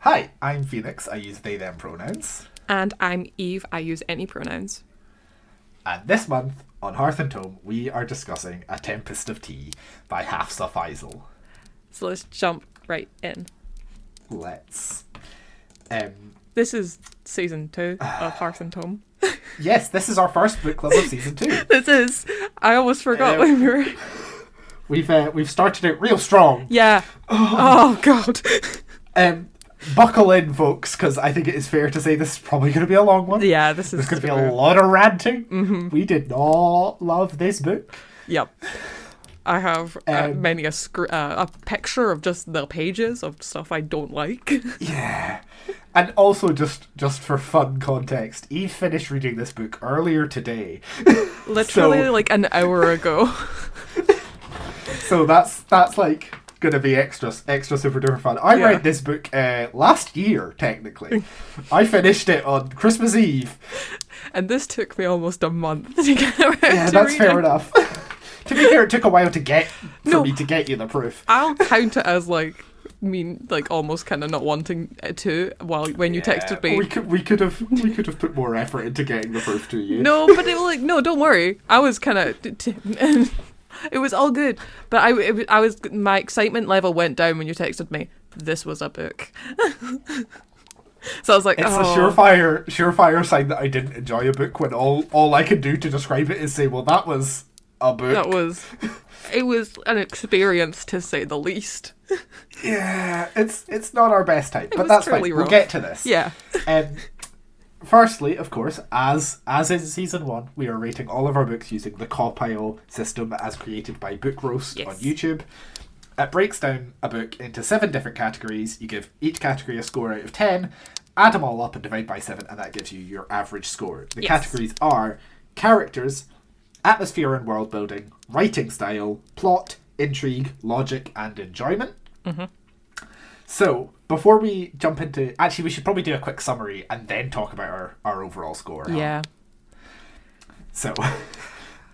Hi, I'm Phoenix. I use they, them pronouns. And I'm Eve. I use any pronouns. And this month, on Hearth and Tome, we are discussing A Tempest of Tea by Hafsah Faizal. So let's jump right in. Let's. This is season 2 of Hearth and Tome. Yes, this is our first book club of season 2. This is. I almost forgot when we were. We've started out real strong. Yeah. Oh God. Buckle in, folks, because I think it is fair to say this is probably going to be a long one. Yeah, this is. There's going to be a lot of ranting. Mm-hmm. We did not love this book. Yep. I have many a picture of just the pages of stuff I don't like. Yeah. And also, just for fun context, Eve finished reading this book earlier today. Literally, like an hour ago. So that's like gonna be extra super duper fun. I read this book last year, technically. I finished it on Christmas Eve. And this took me almost a month to get around to that's fair enough. To be fair, it took a while to get me to get you the proof. I'll count it as almost kind of not wanting to when you texted me. We could have put more effort into getting the proof to you. No, but it was no, don't worry. I was kind of it was all good, but I was my excitement level went down when you texted me. This was a book. So I was like, it's a surefire sign that I didn't enjoy a book when all I can do to describe it is say, well, that was a book. It was an experience, to say the least. Yeah, it's not our best time, but that's fine. We'll get to this. Yeah. Firstly, of course, as in season 1, we are rating all of our books using the compile system as created by Book Roast on YouTube. It breaks down a book into 7 different categories. You give each category a score out of 10, add them all up and divide by 7, and that gives you your average score. The categories are characters, atmosphere and world building, writing style, plot, intrigue, logic, and enjoyment. Mm-hmm. So, before we jump into... Actually, we should probably do a quick summary and then talk about our overall score. Yeah. So,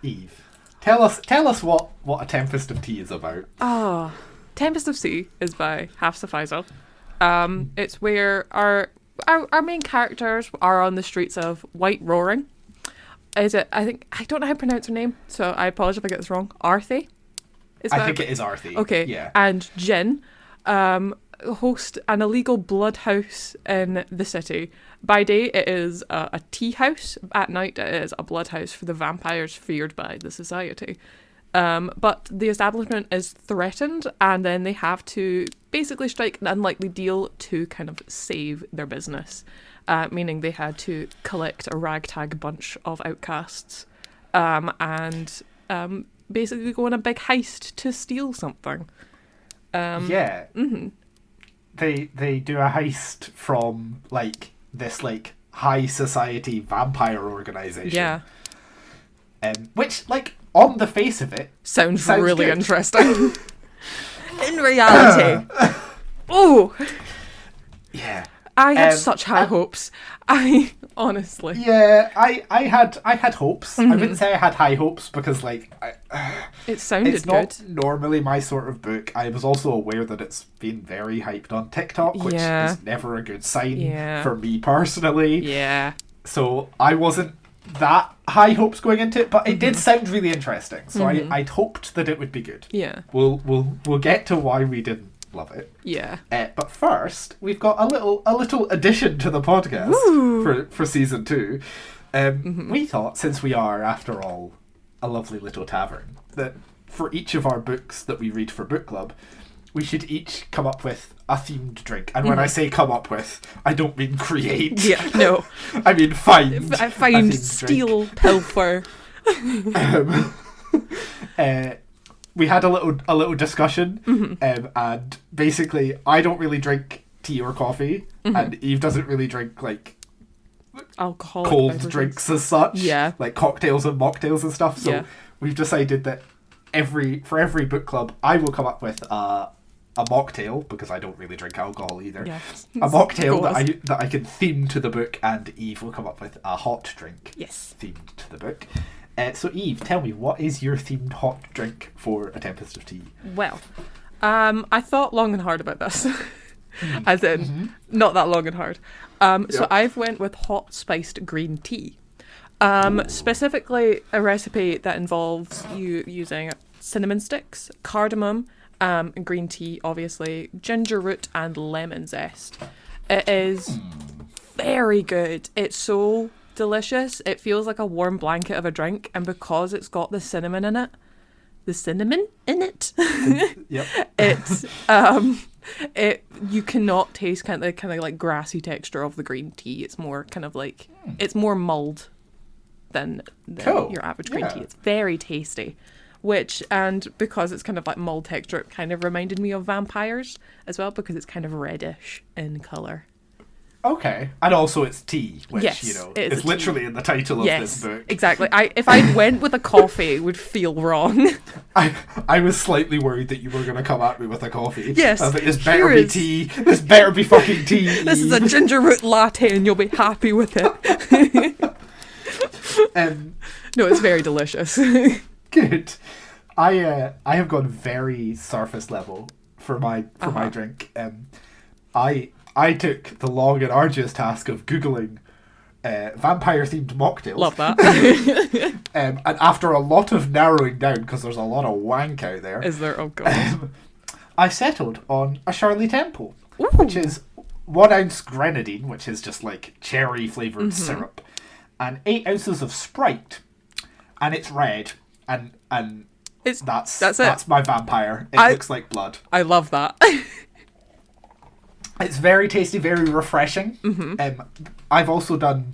Eve, tell us what A Tempest of Tea is about. Oh, Tempest of Tea is by Hafsah Faizal. It's where our main characters are on the streets of White Roaring. I don't know how to pronounce her name, so I apologise if I get this wrong. Arthi? I think it is Arthi. Okay. Yeah. And Jin host an illegal blood house in the city. By day, it is a tea house. At night, it is a blood house for the vampires feared by the society. But the establishment is threatened, and then they have to basically strike an unlikely deal to kind of save their business. Meaning they had to collect a ragtag bunch of outcasts and basically go on a big heist to steal something. Yeah. Mm-hmm. They do a heist from this high society vampire organization. Yeah. Which on the face of it sounds really good. Interesting. In reality. Oh. Yeah. I had such high hopes. I honestly. Yeah, I had hopes. Mm-hmm. I wouldn't say I had high hopes because it sounded it's not normally my sort of book. I was also aware that it's been very hyped on TikTok, which is never a good sign for me personally. Yeah. So I wasn't that high hopes going into it, but it did sound really interesting. So I'd hoped that it would be good. Yeah. We'll get to why we didn't love it. Yeah. But first, we've got a little addition to the podcast for season 2. We thought, since we are, after all, a lovely little tavern, that for each of our books that we read for book club, we should each come up with a themed drink. And when I say come up with, I don't mean create. Yeah, no. I mean find. Find, steal, pilfer. We had a little discussion, and basically, I don't really drink tea or coffee, and Eve doesn't really drink alcoholic cold beverages. drinks as such, like cocktails and mocktails and stuff. So we've decided that for every book club, I will come up with a mocktail, because I don't really drink alcohol either. Yeah. A mocktail that I can theme to the book, and Eve will come up with a hot drink themed to the book. So Eve, tell me, what is your themed hot drink for A Tempest of Tea? Well, I thought long and hard about this. as in not that long and hard. So I've went with hot spiced green tea. Specifically a recipe that involves you using cinnamon sticks, cardamom, and green tea, obviously, ginger root and lemon zest. It is very good. It's so delicious. It feels like a warm blanket of a drink, and because it's got the cinnamon in it, Yep. it's you cannot taste kind of like grassy texture of the green tea. It's more kind of like it's more mulled than Cool. your average green tea. It's very tasty. And because it's kind of like mulled texture, it kind of reminded me of vampires as well, because it's kind of reddish in colour. Okay. And also it's tea, which, yes, is literally in the title of this book. Exactly. If I went with a coffee, it would feel wrong. I was slightly worried that you were going to come at me with a coffee. Yes. I was like, this better be tea. This better be fucking tea. This is a ginger root latte and you'll be happy with it. No, it's very delicious. Good. I have gone very surface level for my drink. I took the long and arduous task of Googling vampire-themed mocktails. Love that. And after a lot of narrowing down, because there's a lot of wank out there. Is there? Oh, God. I settled on a Shirley Temple, Ooh. which is 1 ounce grenadine, which is just like cherry-flavoured syrup, and 8 ounces of Sprite. And it's red, and that's it. That's my vampire. It looks like blood. I love that. It's very tasty, very refreshing. I've also done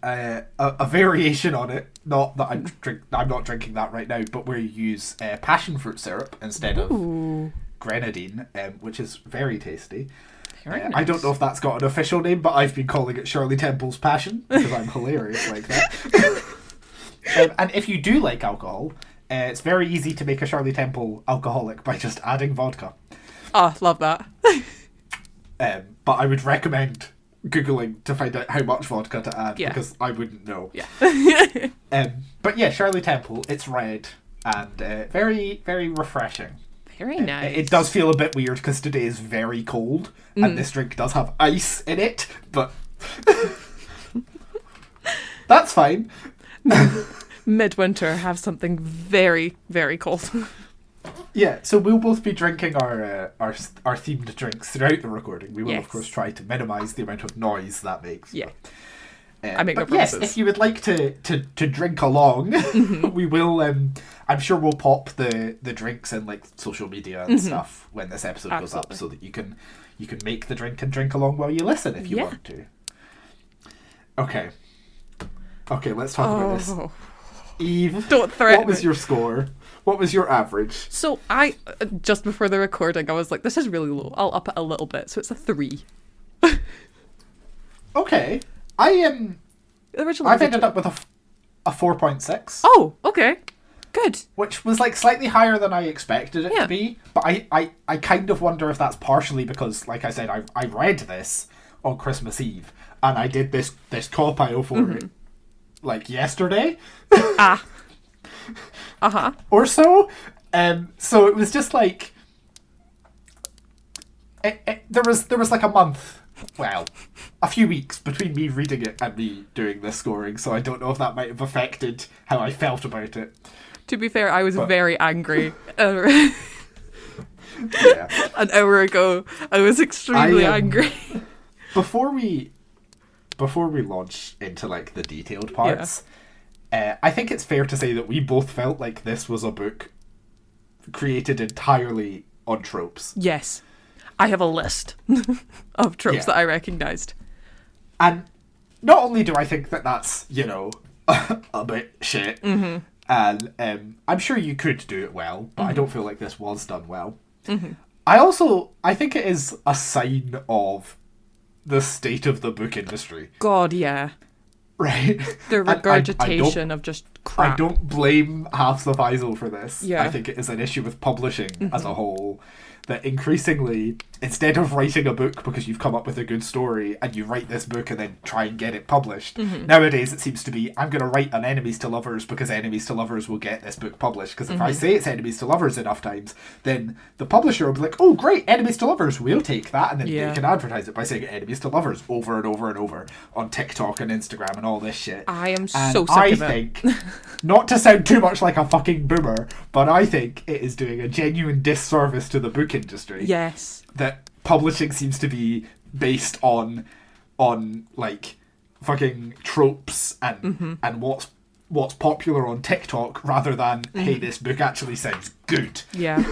a variation on it. Not that I'm not drinking that right now, but where you use passion fruit syrup instead of grenadine, which is very tasty. Very nice. I don't know if that's got an official name, but I've been calling it Shirley Temple's Passion because I'm hilarious like that. And if you do like alcohol, it's very easy to make a Shirley Temple alcoholic by just adding vodka. Oh, love that. But I would recommend Googling to find out how much vodka to add, because I wouldn't know. Yeah. But yeah, Shirley Temple, it's red and very, very refreshing. Very nice. It does feel a bit weird because today is very cold and this drink does have ice in it, but that's fine. Midwinter, have something very, very cold. Yeah, so we'll both be drinking our themed drinks throughout the recording. We will, of course, try to minimise the amount of noise that makes. Yeah. But, I make no promises. Yes, if you would like to drink along, we will. I'm sure we'll pop the drinks in like social media and stuff when this episode goes up, so that you can make the drink and drink along while you listen if you want to. Okay, let's talk about this. Eve, don't threaten. What was your score? What was your average? So I, just before the recording, I was like, this is really low. I'll up it a little bit. So it's a 3. Okay. I've ended up with a 4.6. Oh, okay. Good. Which was like slightly higher than I expected it to be. But I kind of wonder if that's partially because, like I said, I read this on Christmas Eve. And I did this compile for it like yesterday. Or so. So it was just like there was like a month, well, a few weeks between me reading it and me doing this scoring, so I don't know if that might have affected how I felt about it. To be fair, I was very angry. Yeah. An hour ago, I was extremely angry. Before we launch into like the detailed parts, I think it's fair to say that we both felt like this was a book created entirely on tropes. Yes. I have a list of tropes that I recognised. And not only do I think that that's, a bit shit, and I'm sure you could do it well, but I don't feel like this was done well. I think it is a sign of the state of the book industry. God, yeah. Right? The regurgitation of just crap. I don't blame Hafsah Faizal for this. Yeah. I think it is an issue with publishing as a whole. that increasingly, instead of writing a book because you've come up with a good story and you write this book and then try and get it published, nowadays it seems to be, I'm going to write an enemies to lovers because enemies to lovers will get this book published. Because if I say it's enemies to lovers enough times, then the publisher will be like, oh great, enemies to lovers, we'll take that. And then they can advertise it by saying enemies to lovers over and over and over on TikTok and Instagram and all this shit. I am so sick of it. I think, not to sound too much like a fucking boomer, but I think it is doing a genuine disservice to the book industry. Yes. That publishing seems to be based on like fucking tropes and what's popular on TikTok rather than hey, this book actually sounds good. Yeah.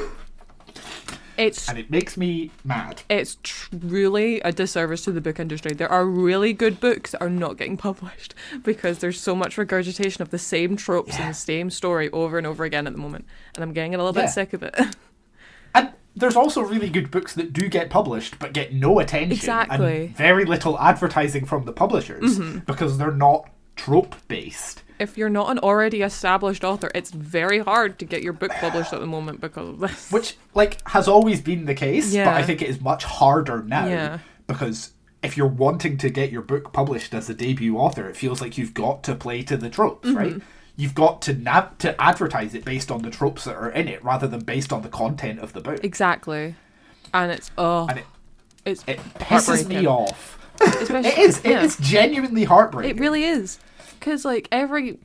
And it makes me mad. It's truly a disservice to the book industry. There are really good books that are not getting published because there's so much regurgitation of the same tropes and the same story over and over again at the moment. And I'm getting a little bit sick of it. And there's also really good books that do get published but get no attention. Exactly. And very little advertising from the publishers because they're not trope-based. If you're not an already established author, it's very hard to get your book published at the moment because of this. Which, like, has always been the case, but I think it is much harder now because if you're wanting to get your book published as a debut author, it feels like you've got to play to the tropes, right? You've got to advertise it based on the tropes that are in it rather than based on the content of the book. Exactly. And it's, it pisses me off. Especially, it is genuinely heartbreaking. It really is. Because, like, every...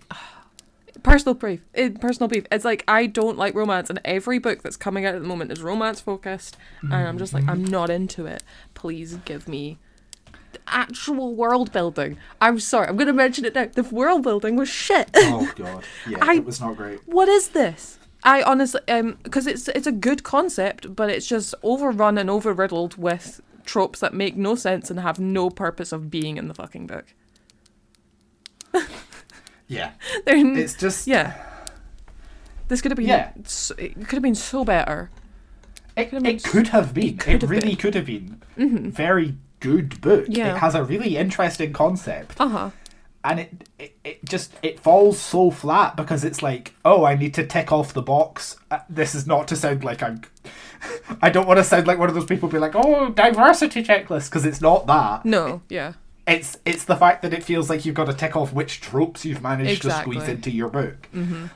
Personal beef. It's like, I don't like romance, and every book that's coming out at the moment is romance-focused, and I'm just like, I'm not into it. Please give me the actual world building. I'm sorry, I'm going to mention it now. The world building was shit. Oh, God. Yeah, it was not great. What is this? I honestly... Because it's a good concept, but it's just overrun and overriddled with tropes that make no sense and have no purpose of being in the fucking book. Yeah, it's just This could have been it could have been so better. It could have been. It really could have been. Very good book. Yeah. It has a really interesting concept. And it falls so flat because it's like, oh, I need to tick off the box. This is not to sound like I don't want to sound like one of those people be like, oh, diversity checklist, because it's not that. No, It's the fact that it feels like you've got to tick off which tropes you've managed to squeeze into your book.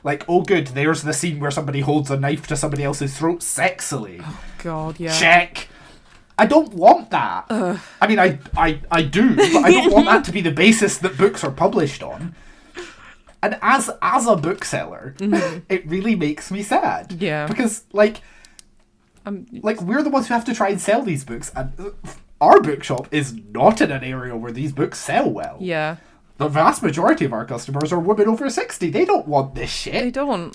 Like, oh good, there's the scene where somebody holds a knife to somebody else's throat sexily. Oh God, yeah. Check. I don't want that. I mean, I do, but I don't want that to be the basis that books are published on. And as a bookseller, it really makes me sad. Yeah. Because, like we're the ones who have to try and sell these books, and our bookshop is not in an area where these books sell well. Yeah. The vast majority of our customers are women over 60. They don't want this shit. They don't.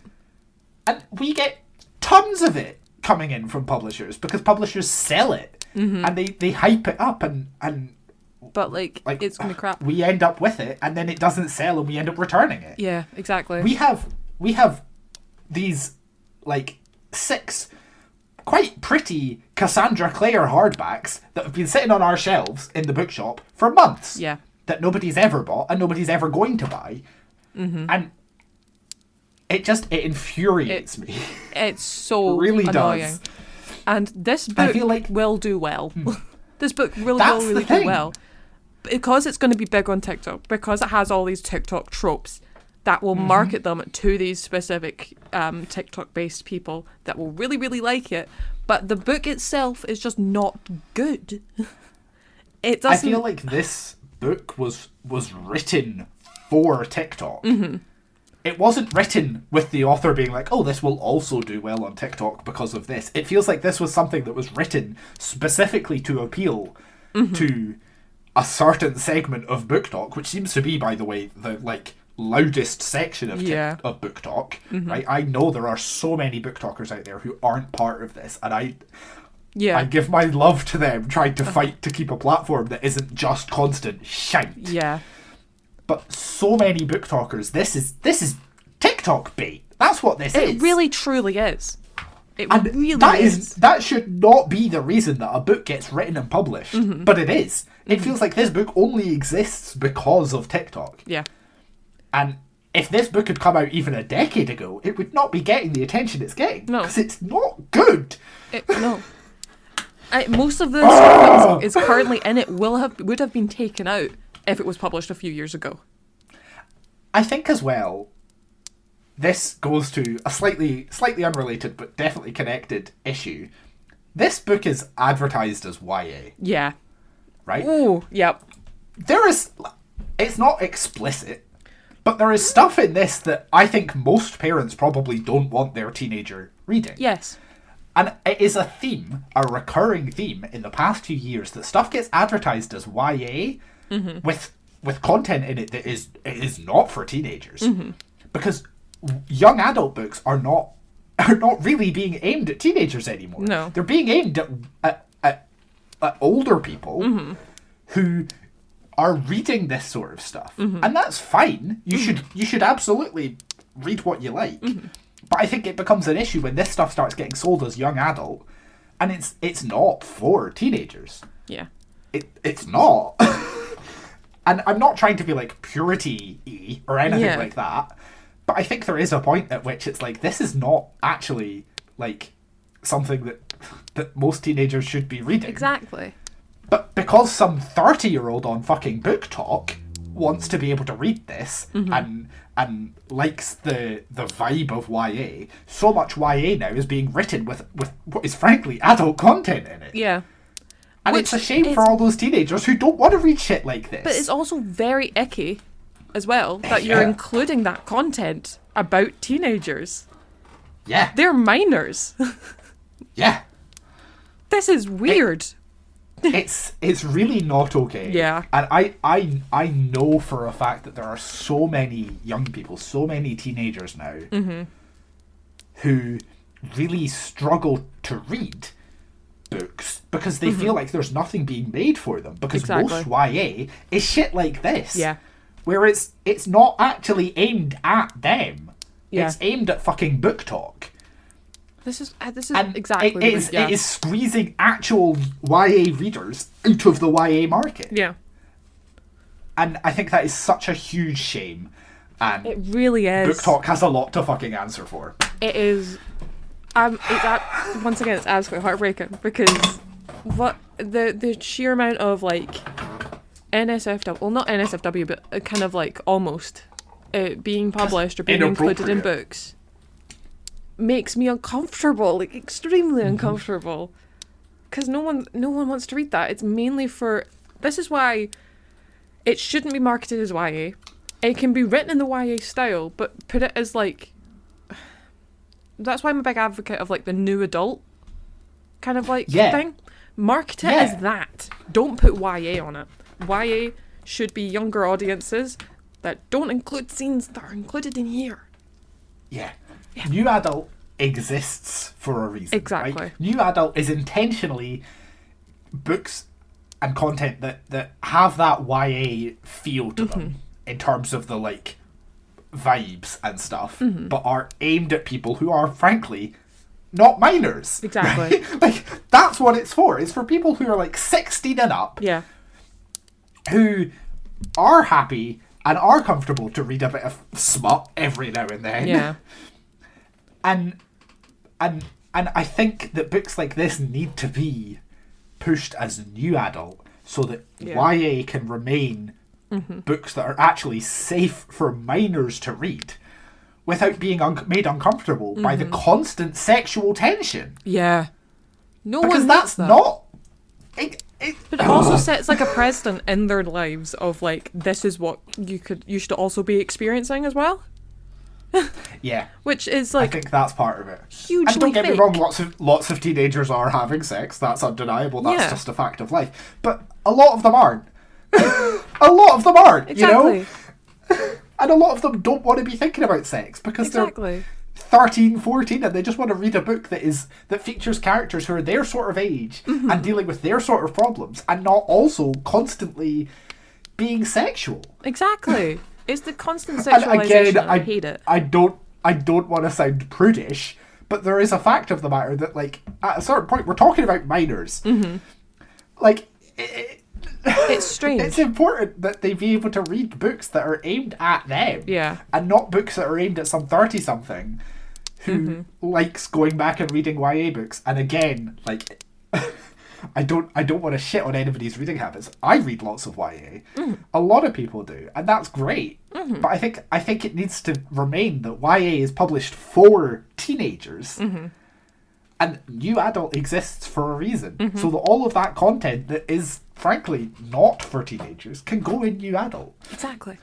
And we get tons of it coming in from publishers because publishers sell it. And they hype it up and but like it's gonna be crap. We end up with it and then it doesn't sell and we end up returning it. Yeah, exactly. We have these like 6 quite pretty Cassandra Clare hardbacks that have been sitting on our shelves in the bookshop for months. Yeah. That nobody's ever bought and nobody's ever going to buy. And it infuriates me. It's so it really annoying. does. And this book I feel like, will do well. This book will really do well. Because it's going to be big on TikTok, because it has all these TikTok tropes that will market them to these specific TikTok-based people that will really, really like it. But the book itself is just not good. It doesn't... I feel like this book was written for TikTok. It wasn't written with the author being like, oh, this will also do well on TikTok because of this. It feels like this was something that was written specifically to appeal to a certain segment of Book Talk, which seems to be, by the way, the like loudest section of Book Talk. Right? I know there are so many Book Talkers out there who aren't part of this, and I give my love to them trying to fight to keep a platform that isn't just constant shite. Yeah. But so many book talkers, this is TikTok bait. That's what this is. It really truly is. It really is. That should not be the reason that a book gets written and published, but it is. It feels like this book only exists because of TikTok. Yeah. And if this book had come out even a decade ago, it would not be getting the attention it's getting. No. Because it's not good. No. Most of the stuff that is currently in it would have been taken out if it was published a few years ago. I think as well, this goes to a slightly unrelated but definitely connected issue. This book is advertised as YA. Yeah. Right? Oh, yep. It's not explicit, but there is stuff in this that I think most parents probably don't want their teenager reading. Yes. And it is a recurring theme in the past few years, that stuff gets advertised as YA with content in it that is not for teenagers. Because young adult books are not really being aimed at teenagers anymore. No. They're being aimed at older people who are reading this sort of stuff. And that's fine. You should absolutely read what you like. But I think it becomes an issue when this stuff starts getting sold as young adult, and it's not for teenagers. Yeah. It's not. And I'm not trying to be like purity-y or anything like that, but I think there is a point at which it's like, this is not actually like something that most teenagers should be reading. Exactly. But because some 30-year-old on fucking Book Talk wants to be able to read this and likes the vibe of YA, so much YA now is being written with what is frankly adult content in it. Yeah. And it's a shame for all those teenagers who don't want to read shit like this. But it's also very icky as well that you're including that content about teenagers. Yeah. They're minors. Yeah. This is weird. It's really not okay. Yeah. And I know for a fact that there are so many young people, so many teenagers now who really struggle to read books because they feel like there's nothing being made for them, because most YA is shit like this. Yeah. Where it's not actually aimed at them. Yeah. It's aimed at fucking Book Talk. This is And exactly it is squeezing actual YA readers out of the YA market. Yeah. And I think that is such a huge shame. And it really is. Book Talk has a lot to fucking answer for. It is. Once again, it's absolutely heartbreaking, because what the sheer amount of like NSFW, well, not NSFW, but kind of like almost being published or being included in books makes me uncomfortable, like extremely uncomfortable, because no one wants to read that. It's mainly for, this is why it shouldn't be marketed as YA. It can be written in the YA style, but put it as like, that's why I'm a big advocate of like the new adult kind of like thing. Market it as that. Don't put YA on it. YA should be younger audiences that don't include scenes that are included in here. Yeah. New adult exists for a reason. Exactly. Right? New adult is intentionally books and content that have that YA feel to them in terms of the like vibes and stuff, but are aimed at people who are frankly not minors. Exactly. Right? Like, that's what it's for. It's for people who are like 16 and up. Yeah. Who are happy and are comfortable to read a bit of smut every now and then. Yeah. And I think that books like this need to be pushed as new adult so that YA can remain books that are actually safe for minors to read without being made uncomfortable by the constant sexual tension. Yeah. No because one that's that. Not... But it also sets like a precedent in their lives of like, this is what you should also be experiencing as well. Yeah, which is like, I think that's part of it. Hugely and don't get fake. me wrong, lots of teenagers are having sex. That's undeniable. That's just a fact of life. But a lot of them aren't. A lot of them aren't. Exactly. You know, and a lot of them don't want to be thinking about sex because they're 13, 14, and they just want to read a book that features characters who are their sort of age and dealing with their sort of problems, and not also constantly being sexual. Exactly. It's the constant sexualization. Again, I hate it. I don't want to sound prudish, but there is a fact of the matter that, like, at a certain point, we're talking about minors. Like, it's strange. It's important that they be able to read books that are aimed at them. Yeah. And not books that are aimed at some 30-something who likes going back and reading YA books. And again, like, I don't want to shit on anybody's reading habits. I read lots of YA. A lot of people do, and that's great. But I think it needs to remain that YA is published for teenagers. And New Adult exists for a reason. So that all of that content that is, frankly, not for teenagers can go in New Adult. Exactly.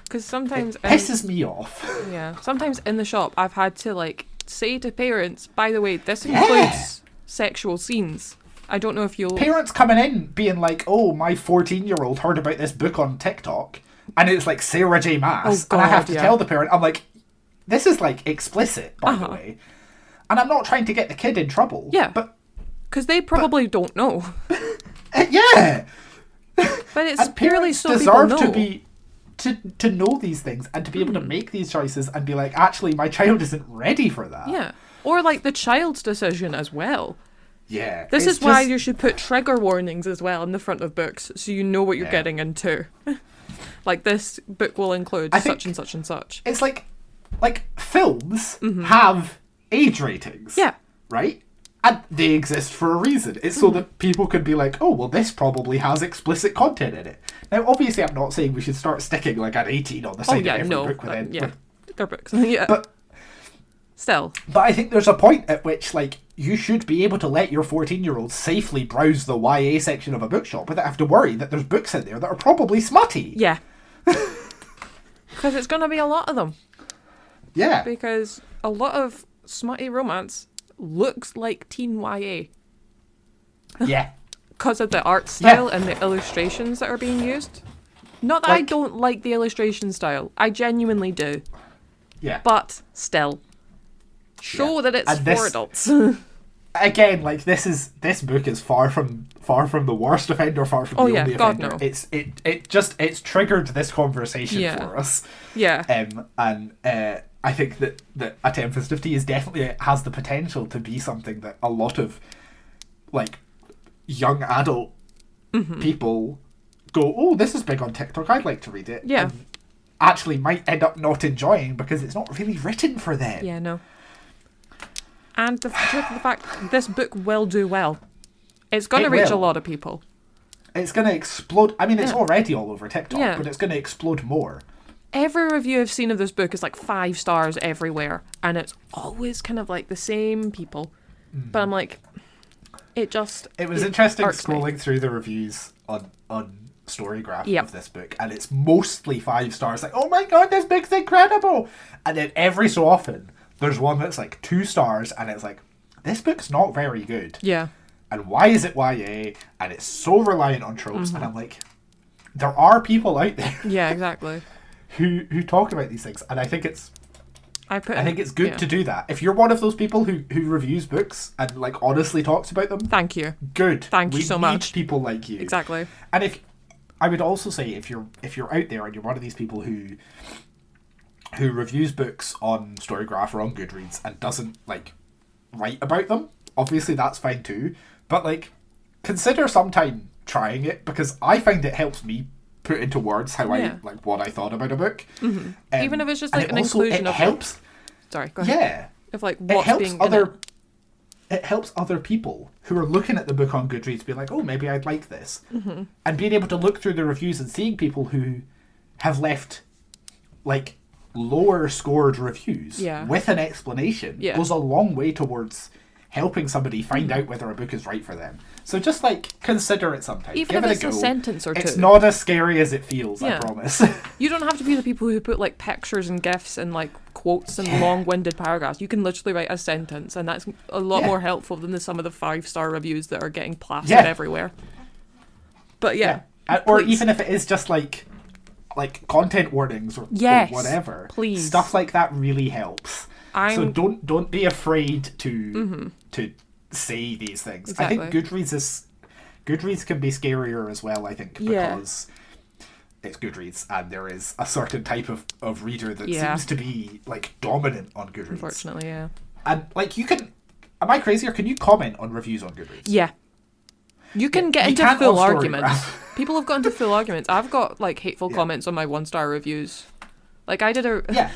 Because sometimes... It pisses me off. Yeah. Sometimes in the shop, I've had to, like, say to parents, by the way, this includes sexual scenes. I don't know if you'll... Parents coming in being like, oh, my 14-year-old heard about this book on TikTok, and it's like Sarah J. Maas. Oh, God, and I have to tell the parent, I'm like, this is, like, explicit, by the way. And I'm not trying to get the kid in trouble. Yeah. But... Because they probably don't know. Yeah! But it's purely so people deserve know. to be... To know these things and to be able to make these choices and be like, actually, my child isn't ready for that. Yeah. Or like the child's decision as well. Yeah. This is why you should put trigger warnings as well in the front of books so you know what you're getting into. Like, this book will include such and such and such. It's like films have age ratings. Yeah. Right? And they exist for a reason. It's so that people can be like, oh, well, this probably has explicit content in it. Now, obviously, I'm not saying we should start sticking like an 18 on the side of every book with they're books. Yeah. But still. But I think there's a point at which, like, you should be able to let your 14-year-old safely browse the YA section of a bookshop without have to worry that there's books in there that are probably smutty. Yeah. Because it's going to be a lot of them. Yeah. Because a lot of smutty romance looks like teen YA. Yeah. Because of the art style and the illustrations that are being used. Not that I don't like the illustration style. I genuinely do. Yeah. But still. Show that it's for adults. Again, like, this book is far from the worst offender, far from the only offender. No. It's triggered this conversation for us. Yeah. And I think that A Tempest of Tea is definitely has the potential to be something that a lot of, like, young adult people go, oh, this is big on TikTok, I'd like to read it. Yeah. And actually might end up not enjoying because it's not really written for them. Yeah, no. And the truth of the fact, this book will do well. It's going to reach a lot of people. It's going to explode. I mean, it's already all over TikTok, but it's going to explode more. Every review I've seen of this book is like 5 stars everywhere, and it's always kind of like the same people. But I'm like, it was interesting scrolling through the reviews on Storygraph of this book, and it's mostly 5 stars. Like, oh my god, this book's incredible! And then every so often, there's one that's like 2 stars, and it's like, this book's not very good. Yeah. And why is it YA? And it's so reliant on tropes. And I'm like, there are people out there. Yeah, exactly. who talk about these things, and I think it's good to do that. If you're one of those people who reviews books and, like, honestly talks about them, thank you. Good. Thank you so much. We need people like you. Exactly. And if I would also say, if you're out there and you're one of these people who reviews books on Storygraph or on Goodreads and doesn't, like, write about them, obviously that's fine too. But, like, consider sometime trying it, because I find it helps me put into words how what I thought about a book. Even if it's just like an inclusion of helps. Sorry, go ahead. Yeah. Of like what's being it helps other people who are looking at the book on Goodreads be like, oh, maybe I'd like this. And being able to look through the reviews and seeing people who have left, like, lower scored reviews with an explanation goes a long way towards helping somebody find out whether a book is right for them. So just, like, consider it sometime. Even Give if it it's a go. A sentence or two. It's not as scary as it feels, I promise. You don't have to be the people who put, like, pictures and GIFs and, like, quotes and long-winded paragraphs. You can literally write a sentence, and that's a lot more helpful than some of the 5-star reviews that are getting plastered everywhere. But or even if it is just like content warnings or whatever. Please. Stuff like that really helps. So don't be afraid to say these things. Exactly. I think Goodreads can be scarier as well, I think, because it's Goodreads and there is a certain type of reader that seems to be, like, dominant on Goodreads. Unfortunately, yeah. And, like, you can... Am I crazy, or can you comment on reviews on Goodreads? Yeah. You can get into full arguments. People have got into full arguments. I've got, like, hateful comments on my 1-star reviews. Like, I did a Yeah.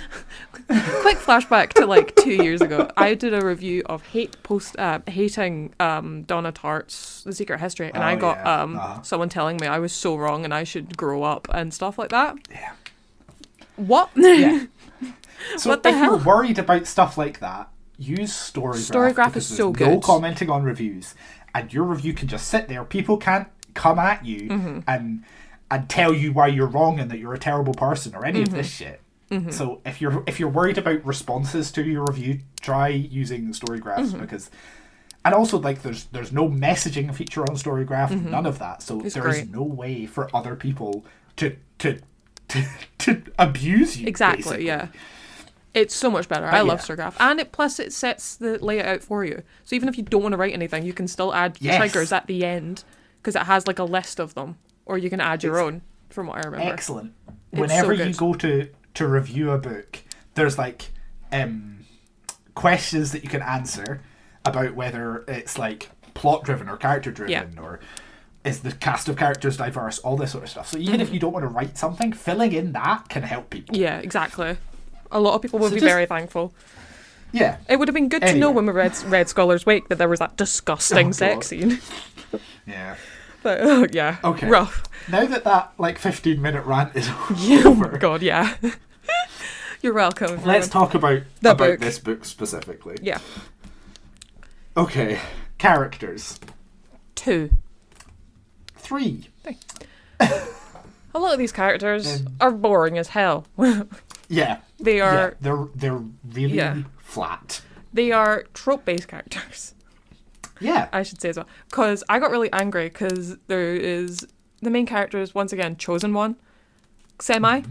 quick flashback to like 2 years ago. I did a review of hating Donna Tartt's The Secret History, and I got someone telling me I was so wrong and I should grow up and stuff like that. Yeah. What? Yeah. So what the hell? You're worried about stuff like that, use Storygraph. Storygraph is so good. No commenting on reviews, and your review can just sit there. People can't come at you and tell you why you're wrong and that you're a terrible person or any of this shit. So if you're worried about responses to your review, try using Storygraphs because, and also like there's no messaging feature on Storygraph, none of that. So there is no way for other people to abuse you. Exactly. Basically. Yeah. It's so much better. I love Storygraph, and it sets the layout out for you. So even if you don't want to write anything, you can still add triggers at the end because it has like a list of them, or you can add your own. From what I remember, excellent. Whenever you go to review a book, there's like questions that you can answer about whether it's like plot driven or character driven or is the cast of characters diverse, all this sort of stuff. So even if you don't want to write something, filling in that can help people. Yeah, exactly. A lot of people would be very thankful. Yeah. It would have been good to know when we read Scholar's Wake that there was that disgusting sex scene. Yeah. But, yeah. Okay. Rough. Now that like 15-minute rant is over. Oh my god, yeah. You're welcome. Everyone. Let's talk about this book specifically. Yeah. Okay. Characters. 2. 3. A lot of these characters are boring as hell. Yeah. They are... Yeah, they're really flat. They are trope-based characters. Yeah. I should say as well. Because I got really angry because there is... The main character is, once again, chosen one. Semi.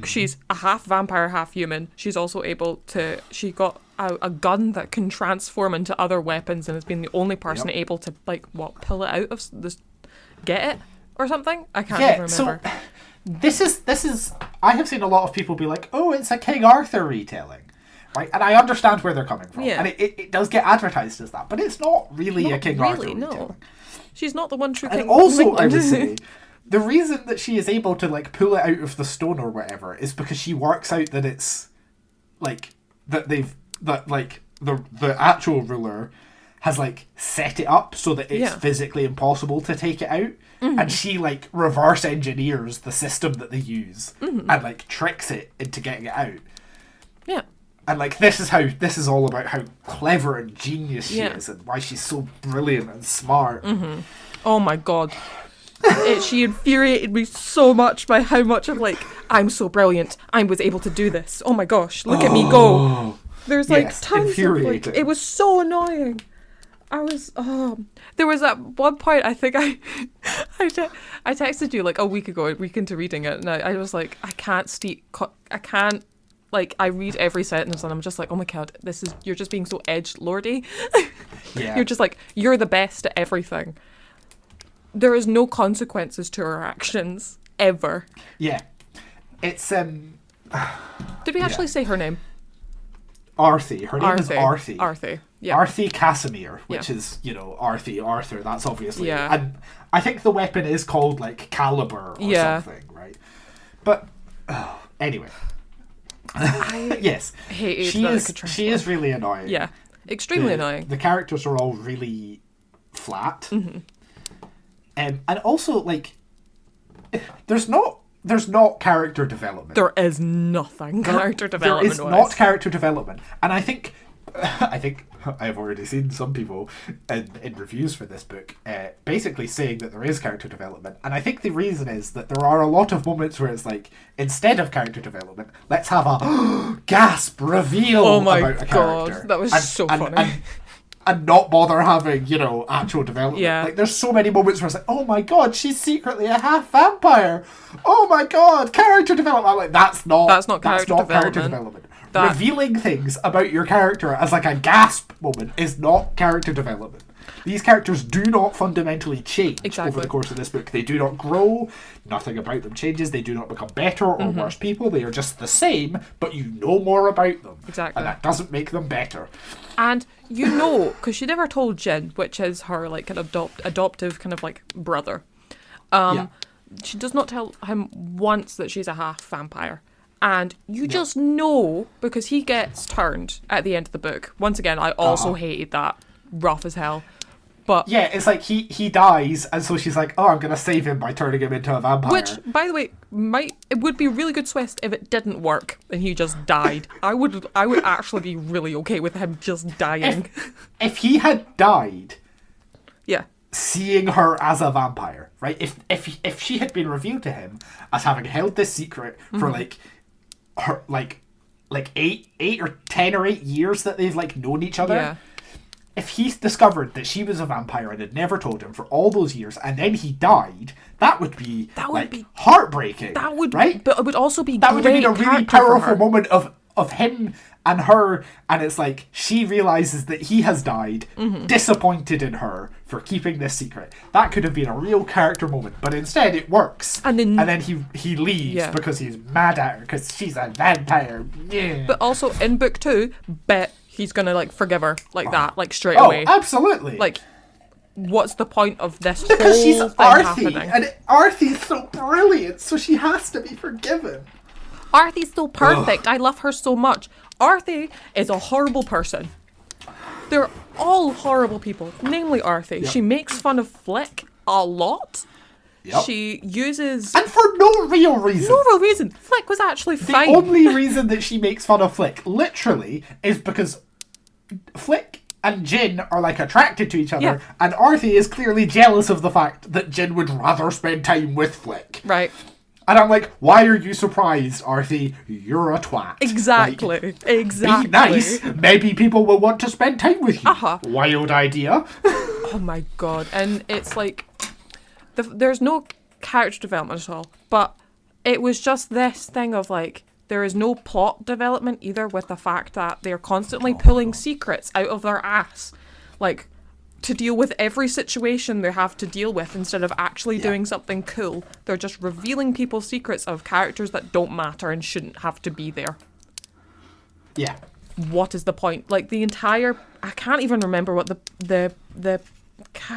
She's a half vampire, half human. She's also able to... She got a gun that can transform into other weapons and has been the only person able to, like, pull it out of this... Get it? Or something? I can't even remember. So... This is I have seen a lot of people be like, oh, it's a King Arthur retelling, right? And I understand where they're coming from, and it does get advertised as that, but it's not really a King Arthur retelling. No. She's not the one true king. And also, I would say, the reason that she is able to like pull it out of the stone or whatever is because she works out that it's like the actual ruler has like set it up so that it's physically impossible to take it out. And she like reverse engineers the system that they use and like tricks it into getting it out. Yeah. And like this is all about how clever and genius she is and why she's so brilliant and smart. Oh my god. She infuriated me so much by how much of like, I'm so brilliant, I was able to do this. Oh my gosh, look at me go. There's like tons of like, it was so annoying. There was at one point, I think I texted you like a week ago, a week into reading it, and I was like, I read every sentence and I'm just like, oh my god, you're just being so edgelordy. You're just like, you're the best at everything. There is no consequences to her actions, ever. Yeah. It's, Did we actually say her name? Arthi. Her name is Arthi. Arthi. Yeah. Arthi Casimir, which is, Arthi, Arthur, that's obviously. Yeah. And I think the weapon is called, like, Caliber or something, right? But, anyway. Yes. She is really annoying. Yeah. Extremely annoying. The characters are all really flat. And also, like, there's not character development. There is nothing character development. There is not character development. And I think I've already seen some people in reviews for this book basically saying that there is character development. And I think the reason is that there are a lot of moments where it's like, instead of character development, let's have a gasp reveal about a character. Oh my god, that was so funny. And not bother having, actual development. Yeah. Like, there's so many moments where it's like, oh my god, she's secretly a half vampire. Oh my god, character development. I'm like, that's not character development. Revealing things about your character as like a gasp moment is not character development. These characters do not fundamentally change over the course of this book. They do not grow. Nothing about them changes. They do not become better or worse people. They are just the same, but you know more about them. Exactly. And that doesn't make them better. And because she never told Jin, which is her like an adoptive kind of like brother. She does not tell him once that she's a half vampire. And you just know, because he gets turned at the end of the book. Once again, I also hated that. Rough as hell. But yeah, it's like he dies, and so she's like, oh, I'm going to save him by turning him into a vampire. Which, by the way, it would be a really good twist if it didn't work and he just died. I would actually be really okay with him just dying. If he had died, yeah, seeing her as a vampire, right? If she had been revealed to him as having held this secret for her eight or 10 or 8 years that they've like known each other. Yeah. If he discovered that she was a vampire and had never told him for all those years, and then he died, that would be heartbreaking. That would, right? But it would also be that would have been a really powerful moment of him and her, and it's like she realizes that he has died, disappointed in her for keeping this secret. That could have been a real character moment, but instead it works. And then he leaves because he's mad at her because she's a vampire. Yeah. But also in book 2, bet he's gonna like forgive her like that, like straight away. Oh, absolutely. Like, what's the point of this because whole she's thing Arthie, happening? and Arthie's so brilliant, so she has to be forgiven. Arthie's so perfect. I love her so much. Arthie is a horrible person. They're all horrible people, namely Arthie. Yep. She makes fun of Flick a lot. Yep. She uses... And for no real reason. No real reason. Flick was actually fine. The only reason that she makes fun of Flick, literally, is because Flick and Jin are like attracted to each other, and Arthie is clearly jealous of the fact that Jin would rather spend time with Flick. Right. And I'm like, why are you surprised, Arthie? You're a twat. Exactly. Like, exactly. Be nice. Maybe people will want to spend time with you. Wild idea. Oh my god. And it's like, there's no character development at all. But it was just this thing of like, there is no plot development either with the fact that they're constantly pulling secrets out of their ass. Like, to deal with every situation they have to deal with instead of actually doing something cool. They're just revealing people's secrets of characters that don't matter and shouldn't have to be there. Yeah. What is the point? Like the entire... I can't even remember what the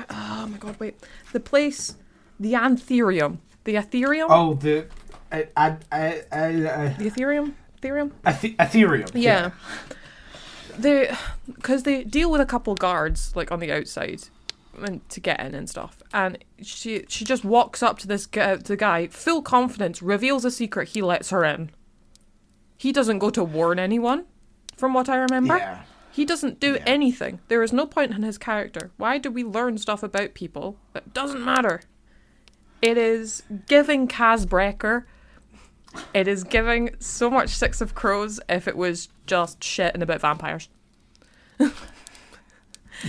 oh my god, wait. The place... The Anthurium. The Ethereum? Oh, the... The Ethereum? Ethereum. Yeah. Because they deal with a couple guards like on the outside and to get in and stuff, and she just walks up to the guy, full confidence, reveals a secret, he lets her in. He doesn't go to warn anyone, from what I remember. Yeah. He doesn't do anything. There is no point in his character. Why do we learn stuff about people that doesn't matter? It is giving Kaz Brecker. It is giving so much Six of Crows if it was just shitting about vampires.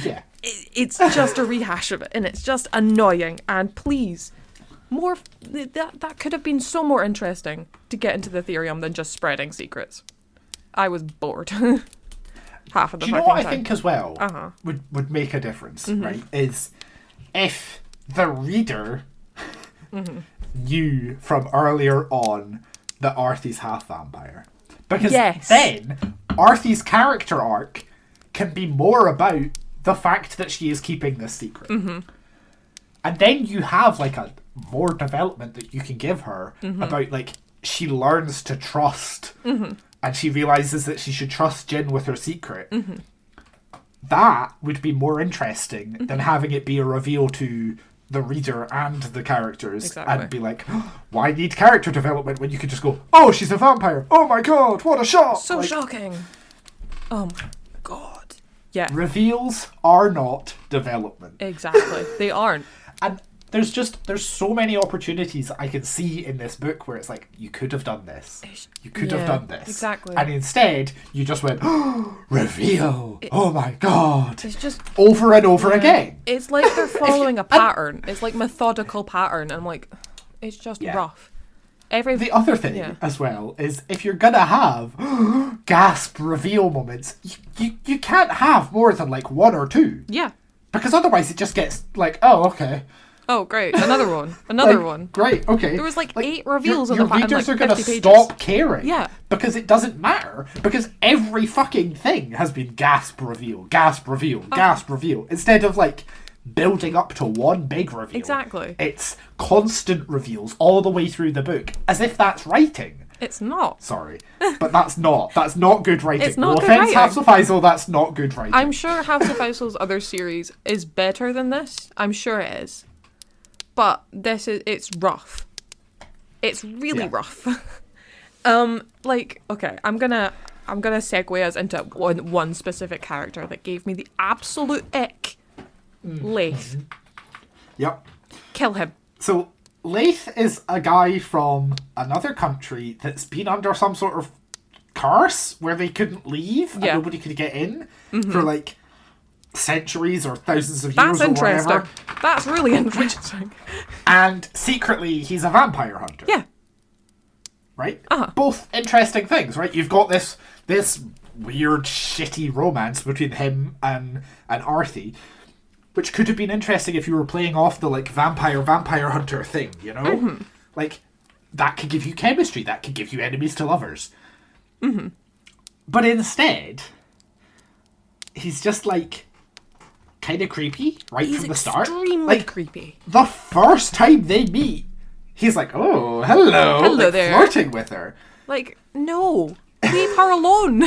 Yeah. It's just a rehash of it, and it's just annoying. And please, more that could have been so more interesting to get into the Ethereum than just spreading secrets. I was bored. Half of the time. Do you know what I think as well would make a difference, right? Is if the reader knew from earlier on that Arthie's half vampire. Because then Arthie's character arc can be more about the fact that she is keeping this secret. And then you have like a more development that you can give her about like she learns to trust and she realizes that she should trust Jin with her secret. That would be more interesting than having it be a reveal to the reader and the characters and be like, why need character development when you could just go, oh, she's a vampire, oh my god, what a shock, so like, shocking, oh my god. Yeah, reveals are not development. Exactly. They aren't. And there's so many opportunities I can see in this book where it's like, you could have done this, you could have done this, exactly, and instead you just went, reveal, oh my god, it's just over and over again. It's like they're following a pattern. It's like methodical pattern. I'm like, it's just rough. The other thing as well is if you're gonna have gasp reveal moments, you can't have more than like one or two. Yeah. Because otherwise it just gets like, oh, okay. Oh, great. Another one. Another one. Great, okay. There was like 8 reveals in the pattern. Your readers are going to stop caring. Yeah. Because it doesn't matter. Because every fucking thing has been gasp reveal, gasp reveal, gasp reveal. Instead of like building up to one big reveal. Exactly. It's constant reveals all the way through the book. As if that's writing. It's not. Sorry. But that's not good writing. It's not no good offense, writing. Hafsah Faizal, that's not good writing. I'm sure Hafsah Faisal's other series is better than this. I'm sure it is. But it's rough. It's really rough. Okay, I'm gonna segue us into one specific character that gave me the absolute ick. Laith. Yep. Kill him. So Laith is a guy from another country that's been under some sort of curse where they couldn't leave and nobody could get in for like centuries or thousands of years or whatever. That's interesting. That's really interesting. And secretly he's a vampire hunter. Yeah. Right? Uh-huh. Both interesting things, right? You've got this weird, shitty romance between him and Arthi, which could have been interesting if you were playing off the like vampire hunter thing, you know? Mm-hmm. Like, that could give you chemistry, that could give you enemies to lovers. Mm-hmm. But instead, he's just like kind of creepy from the start. Extremely creepy. The first time they meet, he's like, "Oh, hello like, there," flirting with her. Like, no, leave her alone.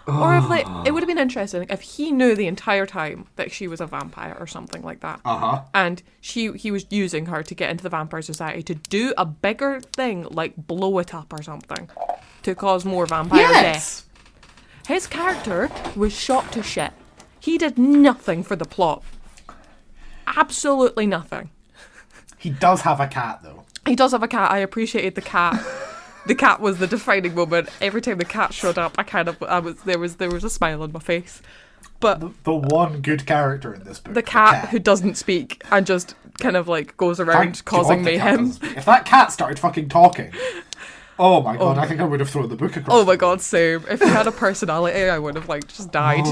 Or if it would have been interesting if he knew the entire time that she was a vampire or something like that. And he was using her to get into the vampire society to do a bigger thing, like blow it up or something, to cause more vampire death. His character was shot to shit. He did nothing for the plot. Absolutely nothing. He does have a cat, though. He does have a cat. I appreciated the cat. The cat was the defining moment. Every time the cat showed up, there was a smile on my face. But the one good character in this book, the cat who doesn't speak and just kind of like goes around causing mayhem. If that cat started fucking talking, oh my god, I think I would have thrown the book across. Oh my god, same. If he had a personality, I would have like just died.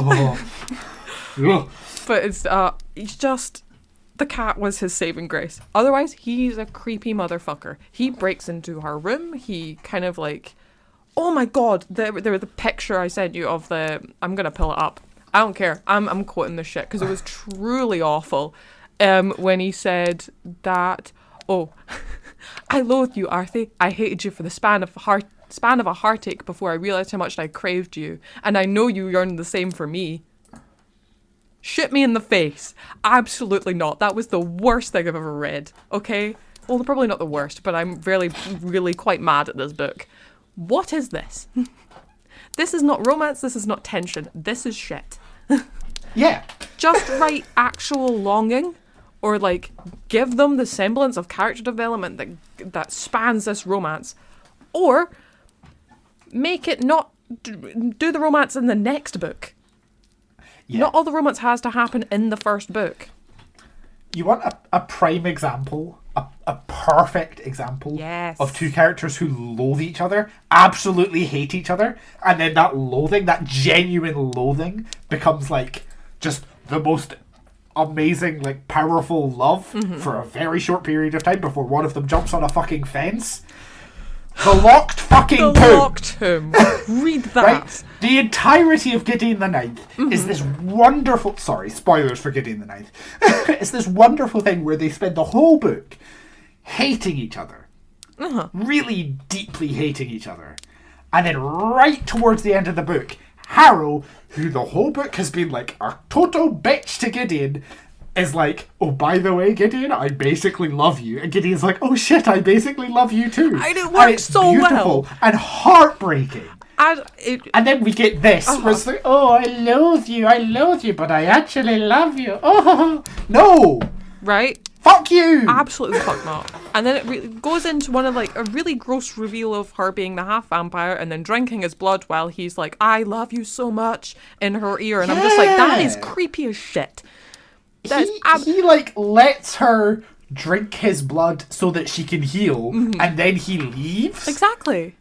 But he's just. The cat was his saving grace. Otherwise, he's a creepy motherfucker. He breaks into her room. He kind of like... Oh my god, the picture I sent you of the... I'm going to pull it up. I don't care. I'm quoting this shit because it was truly awful. When he said that... Oh, I loathed you, Arthur. I hated you for the span of a heartache before I realised how much I craved you. And I know you yearned the same for me. Shoot me in the face. Absolutely not. That was the worst thing I've ever read. Okay? Well, probably not the worst, but I'm really quite mad at this book. What is this? This is not romance. This is not tension. This is shit. Yeah. Just write actual longing or like give them the semblance of character development that spans this romance. Or make it not do the romance in the next book. Yeah. Not all the romance has to happen in the first book. You want a prime example, a perfect example of two characters who loathe each other, absolutely hate each other, and then that loathing, that genuine loathing, becomes like just the most amazing, like powerful love for a very short period of time before one of them jumps on a fucking fence. The Locked fucking Tomb. The Locked Tomb. Read that. Right? The entirety of Gideon the Ninth is this wonderful... Sorry, spoilers for Gideon the Ninth. It's this wonderful thing where they spend the whole book hating each other. Really deeply hating each other. And then right towards the end of the book, Harrow, who the whole book has been like a total bitch to Gideon, is like, oh, by the way, Gideon, I basically love you. And Gideon's like, oh shit, I basically love you too. And it works so beautiful well. And heartbreaking. And then we get this, where it's like, oh, I loathe you, but I actually love you. Oh, no. Right? Fuck you. Absolutely fuck not. And then it goes into one of like a really gross reveal of her being the half vampire and then drinking his blood while he's like, I love you so much in her ear. And I'm just like, that is creepy as shit. He like lets her drink his blood so that she can heal, and then he leaves. Exactly.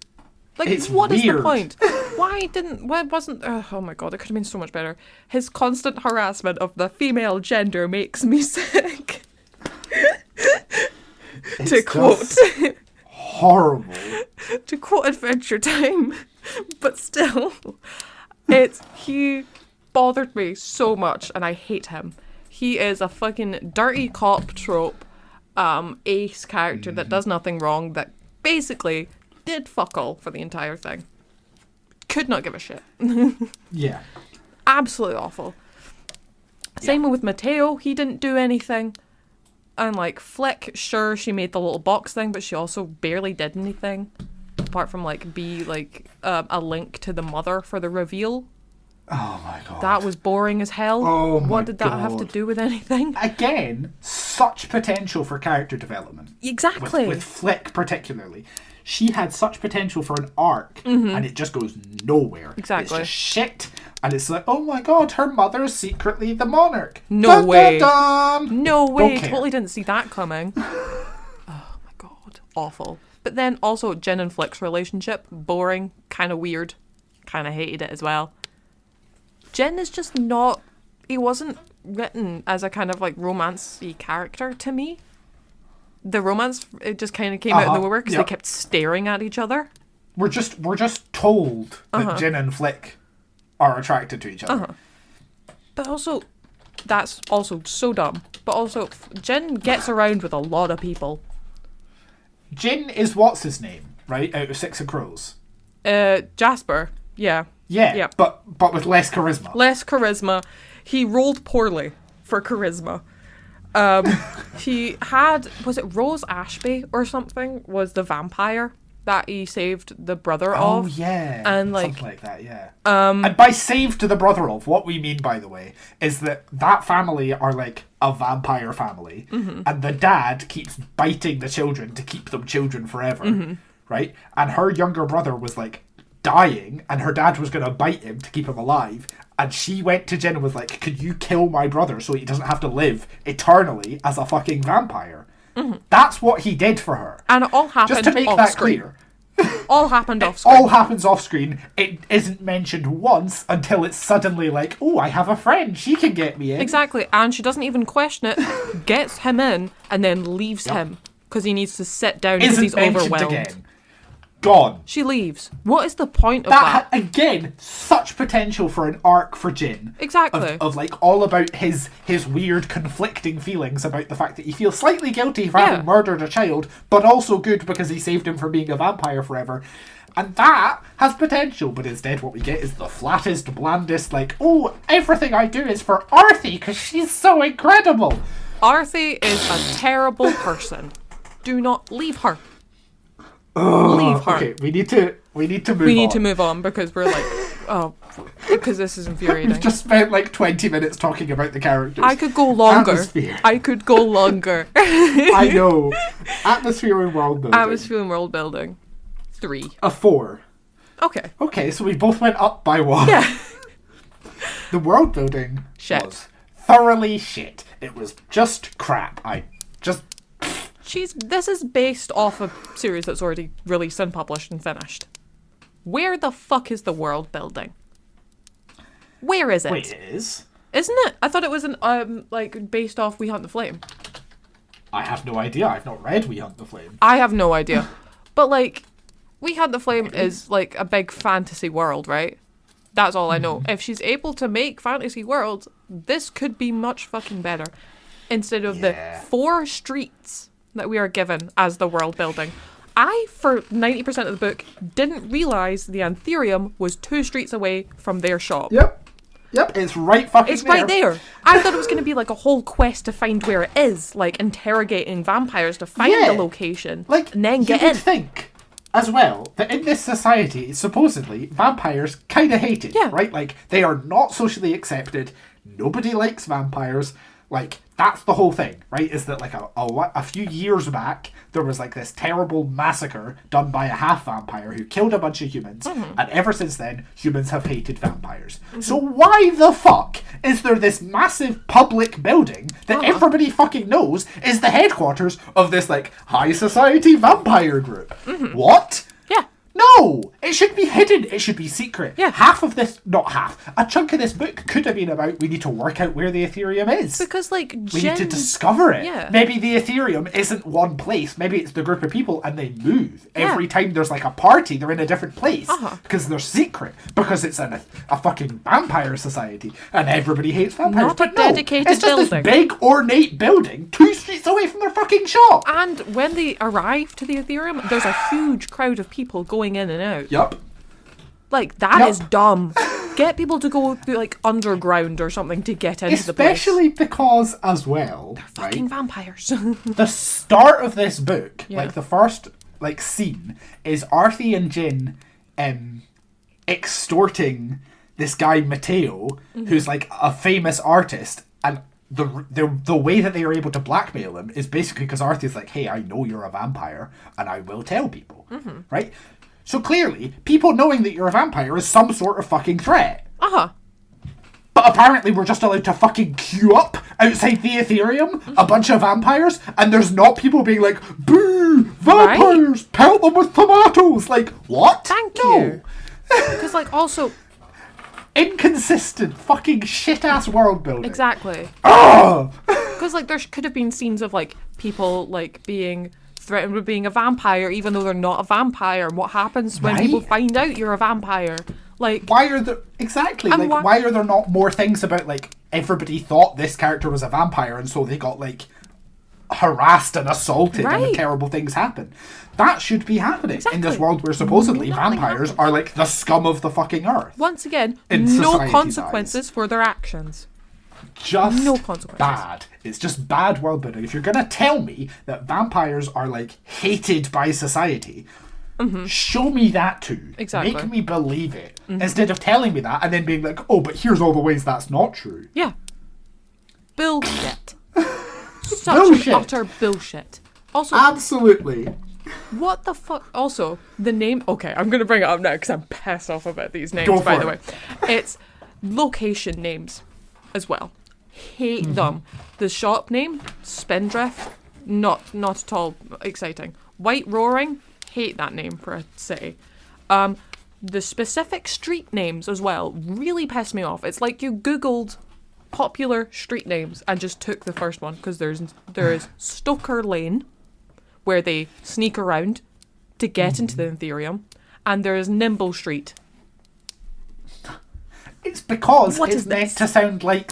Like, it's what weird. Is the point? Why wasn't... Oh my god, it could have been so much better. His constant harassment of the female gender makes me sick. To quote... horrible. To quote Adventure Time. But still, he bothered me so much, and I hate him. He is a fucking dirty cop trope ace character that does nothing wrong, that basically did fuck all for the entire thing. Could not give a shit. Yeah. Absolutely awful. Same with Mateo. He didn't do anything. And like Flick, sure, she made the little box thing, but she also barely did anything. Apart from like be like a link to the mother for the reveal. Oh my god. That was boring as hell. Oh my What did that god. have to do with anything? Again, such potential for character development. Exactly. With Flick particularly. She had such potential for an arc, and it just goes nowhere. Exactly. It's just shit, and it's like, oh my god, her mother is secretly the monarch. No dun, way. Dun, dun. No way. Don't care. Totally didn't see that coming. Oh my god. Awful. But then also Jin and Flick's relationship, boring, kind of weird. Kind of hated it as well. Jin is just not... He wasn't written as a kind of like romance-y character to me. The romance, it just kind of came out of nowhere because they kept staring at each other. We're just told that Jin and Flick are attracted to each other. But also, that's also so dumb. But also, Jin gets around with a lot of people. Jin is what's his name, right? Out of Six of Crows. Jasper, yeah. Yeah, but with less charisma. Less charisma. He rolled poorly for charisma. He had, was it Rose Ashby or something, was the vampire that he saved the brother of. Oh, yeah. And like, something like that, yeah. And by saved the brother of, what we mean, by the way, is that family are like a vampire family, and the dad keeps biting the children to keep them children forever, right? And her younger brother was like dying, and her dad was going to bite him to keep him alive. And she went to Jen and was like, could you kill my brother so he doesn't have to live eternally as a fucking vampire? That's what he did for her. And it all happened just to make off that screen. clear. All happened off screen. All happens off screen. It isn't mentioned once until it's suddenly like, oh, I have a friend. She can get me in. Exactly. And she doesn't even question it, gets him in, and then leaves him because he needs to sit down because he's overwhelmed. Again. Gone. She leaves. What is the point of that? Again, such potential for an arc for Jin. Exactly. Of like all about his weird conflicting feelings about the fact that he feels slightly guilty for having murdered a child, but also good because he saved him from being a vampire forever. And that has potential, but instead what we get is the flattest, blandest, like, oh, everything I do is for Arthi because she's so incredible. Arthi is a terrible person. Do not leave her. Leave her. Okay, we need to move on. We need to move on because we're like, because this is infuriating. We've just spent like 20 minutes talking about the characters. I could go longer. Atmosphere. I could go longer. I know. Atmosphere and world building. Atmosphere and world building. 3. A 4. Okay. Okay, so we both went up by 1. Yeah. The world building was thoroughly shit. It was just crap. This is based off a series that's already released and published and finished. Where the fuck is the world building? Where is it? Wait, it is? Isn't it? I thought it was like based off We Hunt the Flame. I have no idea. I've not read We Hunt the Flame. I have no idea. But like, We Hunt the Flame is like a big fantasy world, right? That's all I know. If she's able to make fantasy worlds, this could be much fucking better. Instead of the 4 streets that we are given as the world building. I, for 90% of the book, didn't realise the Anthurium was 2 streets away from their shop. Yep, it's right fucking It's right there. I thought it was going to be like a whole quest to find where it is, like interrogating vampires to find the location, and then get in. You would think, as well, that in this society, supposedly, vampires kind of hated, right? Like, they are not socially accepted, nobody likes vampires, like, that's the whole thing, right? Is that like a few years back, there was like this terrible massacre done by a half-vampire who killed a bunch of humans, and ever since then, humans have hated vampires. So why the fuck is there this massive public building that everybody fucking knows is the headquarters of this like high society vampire group? What? Yeah. No, No! It should be hidden. It should be secret. Yeah. Half of this, not half, a chunk of this book could have been about we need to work out where the Ethereum is. Because, like, we need to discover it. Yeah. Maybe the Ethereum isn't one place. Maybe it's the group of people and they move. Every time there's like a party, they're in a different place. Because they're secret. Because it's a fucking vampire society. And everybody hates vampires. Not a dedicated it's just building. this big, ornate building 2 streets away from their fucking shop. And when they arrive to the Ethereum, there's a huge crowd of people going in and out. Yup. Like, that is dumb. Get people to go like underground or something to get into the place. Especially because, as well, they're fucking vampires. The start of this book, Yeah. like the first like scene, is Arthur and Jin extorting this guy Matteo, who's like a famous artist, and the way that they are able to blackmail him is basically because Arthur's like, hey, I know you're a vampire, and I will tell people, right? So clearly, people knowing that you're a vampire is some sort of fucking threat. But apparently we're just allowed to fucking queue up outside the Ethereum, a bunch of vampires, and there's not people being like, boo, vampires, pelt them with tomatoes. Like, what? Thank you. Because, like, also... Inconsistent, fucking shit-ass world building. Exactly. Ugh! Because, like, there could have been scenes of, like, people, like, being threatened with being a vampire even though they're not a vampire, and what happens when people find out you're a vampire. Like, why are there why are there not more things about like everybody thought this character was a vampire and so they got like harassed and assaulted and terrible things happen? That should be happening in this world where supposedly vampires are like the scum of the fucking earth. Once again, no consequences for their actions. Just no consequences. Bad. It's just bad world building. If you're gonna tell me that vampires are like hated by society, show me that too. Exactly. Make me believe it. Instead of telling me that and then being like, oh, but here's all the ways that's not true. Yeah. Bullshit. Such bullshit. utter bullshit. Also, absolutely. What the fuck? Also, the name... Okay, I'm going to bring it up now because I'm pissed off about these names, by the way. It's location names as well. Hate them. The shop name, Spindrift, not at all exciting. White Roaring, hate that name for a city. The specific street names as well really piss me off. It's like you Googled popular street names and just took the first one, because there is Stoker Lane, where they sneak around to get into the Ethereum, and there is Nimble Street. It's because it's meant to sound like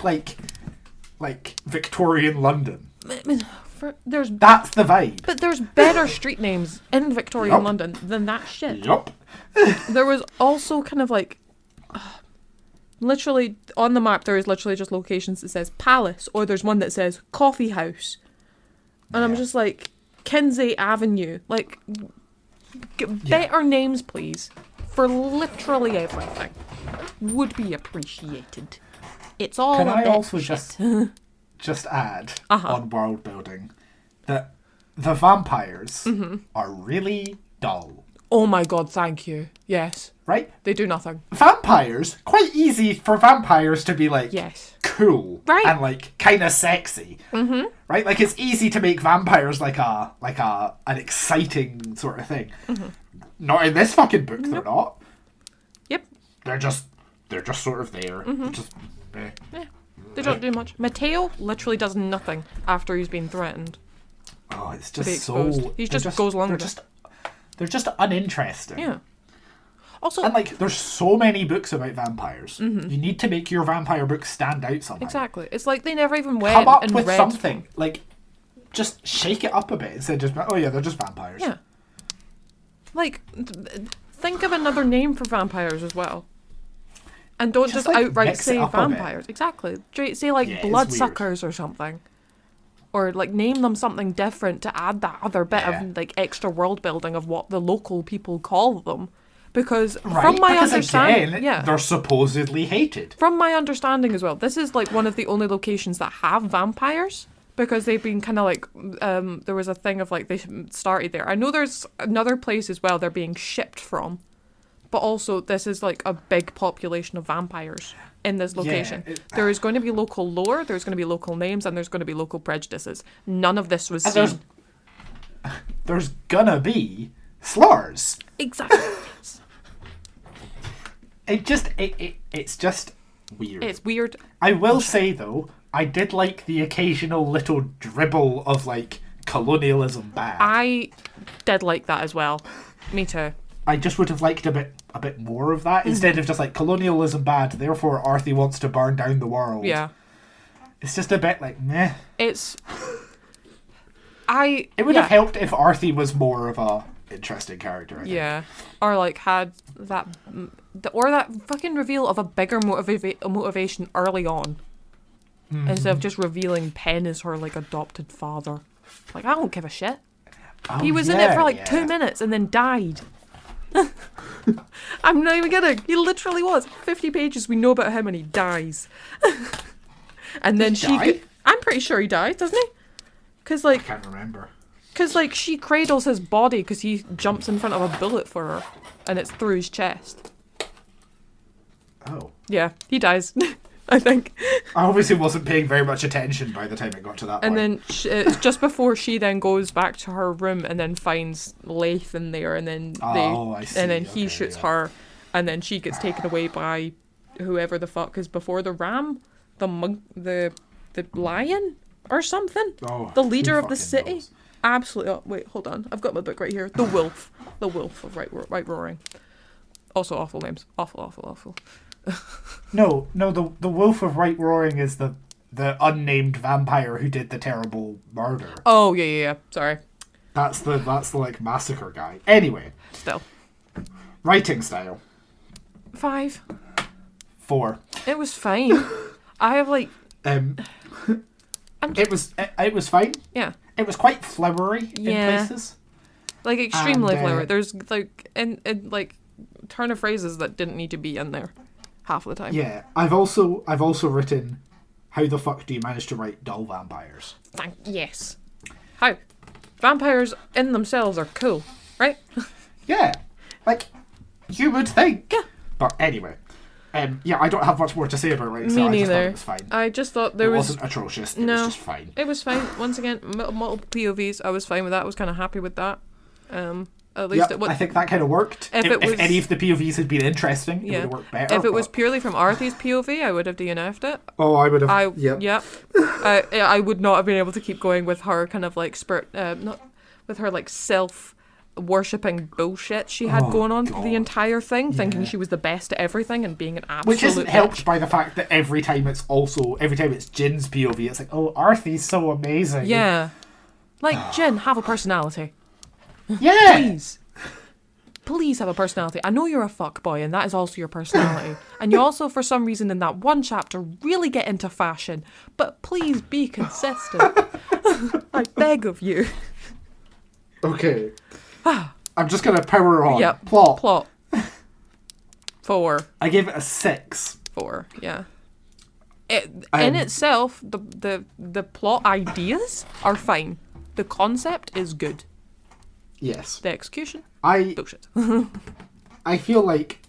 Victorian London. That's the vibe. But there's better street names in Victorian London than that shit. Yup. There was also kind of like... literally, on the map, there is literally just locations that says Palace, or there's one that says Coffee House. And I'm just like, Kinsey Avenue. Like, better names, please. For literally everything. Would be appreciated. It's all Can a I bit also shit. just add on world building that the vampires are really dull. Oh my god, thank you. Yes. Right? They do nothing. Vampires, quite easy for vampires to be like cool and like kind of sexy. Right? Like it's easy to make vampires like an exciting sort of thing. Not in this fucking book, they're not. Yep. They're just sort of there. They don't do much. Matteo literally does nothing after he's been threatened. Oh, it's just so... He just goes along with it. They're just uninteresting. Yeah. Also... And, like, there's so many books about vampires. You need to make your vampire book stand out somehow. Exactly. It's like they never even went Come up and with read something. Like, just shake it up a bit instead of just, oh yeah, they're just vampires. Yeah. Like, think of another name for vampires as well. And don't just like, outright say vampires. Exactly. Say like bloodsuckers or something. Or like name them something different to add that other bit of like extra world building of what the local people call them. Because from my understanding, again, they're supposedly hated. From my understanding as well, this is like one of the only locations that have vampires. Because they've been kind of like, there was a thing of like they started there. I know there's another place as well they're being shipped from. But also, this is like a big population of vampires in this location. There is going to be local lore, there's going to be local names, and there's going to be local prejudices. None of this was seen. There's gonna be slurs. Exactly. It's just weird. It's weird. I will say though, I did like the occasional little dribble of like colonialism bad. I did like that as well. Me too. I just would have liked a bit more of that instead of just like colonialism bad. Therefore, Arthur wants to burn down the world. Yeah. It's just a bit like meh. It would have helped if Arthur was more of a interesting character. I think. Yeah, or like had that, or that fucking reveal of a bigger motivation early on, instead of just revealing Penn as her like adopted father. Like, I don't give a shit. He was in it for like 2 minutes and then died. I'm not even kidding. He literally was 50 pages. We know about him and he dies. And then I'm pretty sure he died, doesn't he? Because like, I can't remember. Because like she cradles his body because he jumps in front of a bullet for her, and it's through his chest. Oh. Yeah, he dies. I think. I obviously wasn't paying very much attention by the time it got to that point. And then it's just before she then goes back to her room and then finds Lath in there, and then I see. and then he shoots her, and then she gets taken away by whoever the fuck is before the ram, the lion or something. Oh, the leader of the city. Knows? Absolutely. Oh, wait, hold on. I've got my book right here. The Wolf of Right Roaring. Also awful names. Awful. No. The Wolf of Right Roaring is the unnamed vampire who did the terrible murder. Oh yeah. Sorry. That's the like massacre guy. Anyway. Still. Writing style. 5. 4. It was fine. I have like. It was fine. Yeah. It was quite flowery in places. Like extremely And, flowery. There's like in like turn of phrases that didn't need to be in there half of the time. Yeah. I've also written, how the fuck do you manage to write dull vampires? Yes. How? Vampires in themselves are cool, right? Yeah. Like, you would think. Yeah. But anyway. Yeah, I don't have much more to say about writing style. Me neither. I just thought it was fine. I just thought It wasn't atrocious. It was just fine. It was fine. Once again, multiple POVs. I was fine with that. I was kind of happy with that. At least it would. I think that kind of worked. If any of the POVs had been interesting, it would have worked better. If it was purely from Arthur's POV, I would have DNF'd it. Oh, I would have. Yeah. I would not have been able to keep going with her kind of like not with her like self-worshipping bullshit she had going on through the entire thing, thinking she was the best at everything and being an absolute Which isn't helped by the fact that every time it's Jin's POV, it's like, oh, Arthur's so amazing. Yeah. Like, Jin, have a personality. Yeah. Please have a personality. I know you're a fuckboy and that is also your personality. And you also, for some reason, in that one chapter, really get into fashion. But please be consistent. I beg of you. Okay. I'm just going to power on. Yep. Plot. 4. I gave it a 6. 4, yeah. In itself, the plot ideas are fine. The concept is good. Yes. The execution? Bullshit. I feel like,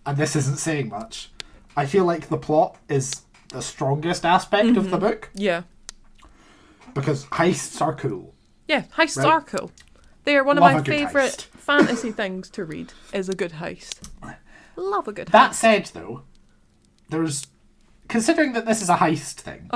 and this isn't saying much, I feel like the plot is the strongest aspect of the book. Yeah. Because heists are cool. Yeah, heists are cool. They are one of my favourite fantasy things to read, is a good heist. Love a good heist. That said, though, considering that this is a heist thing,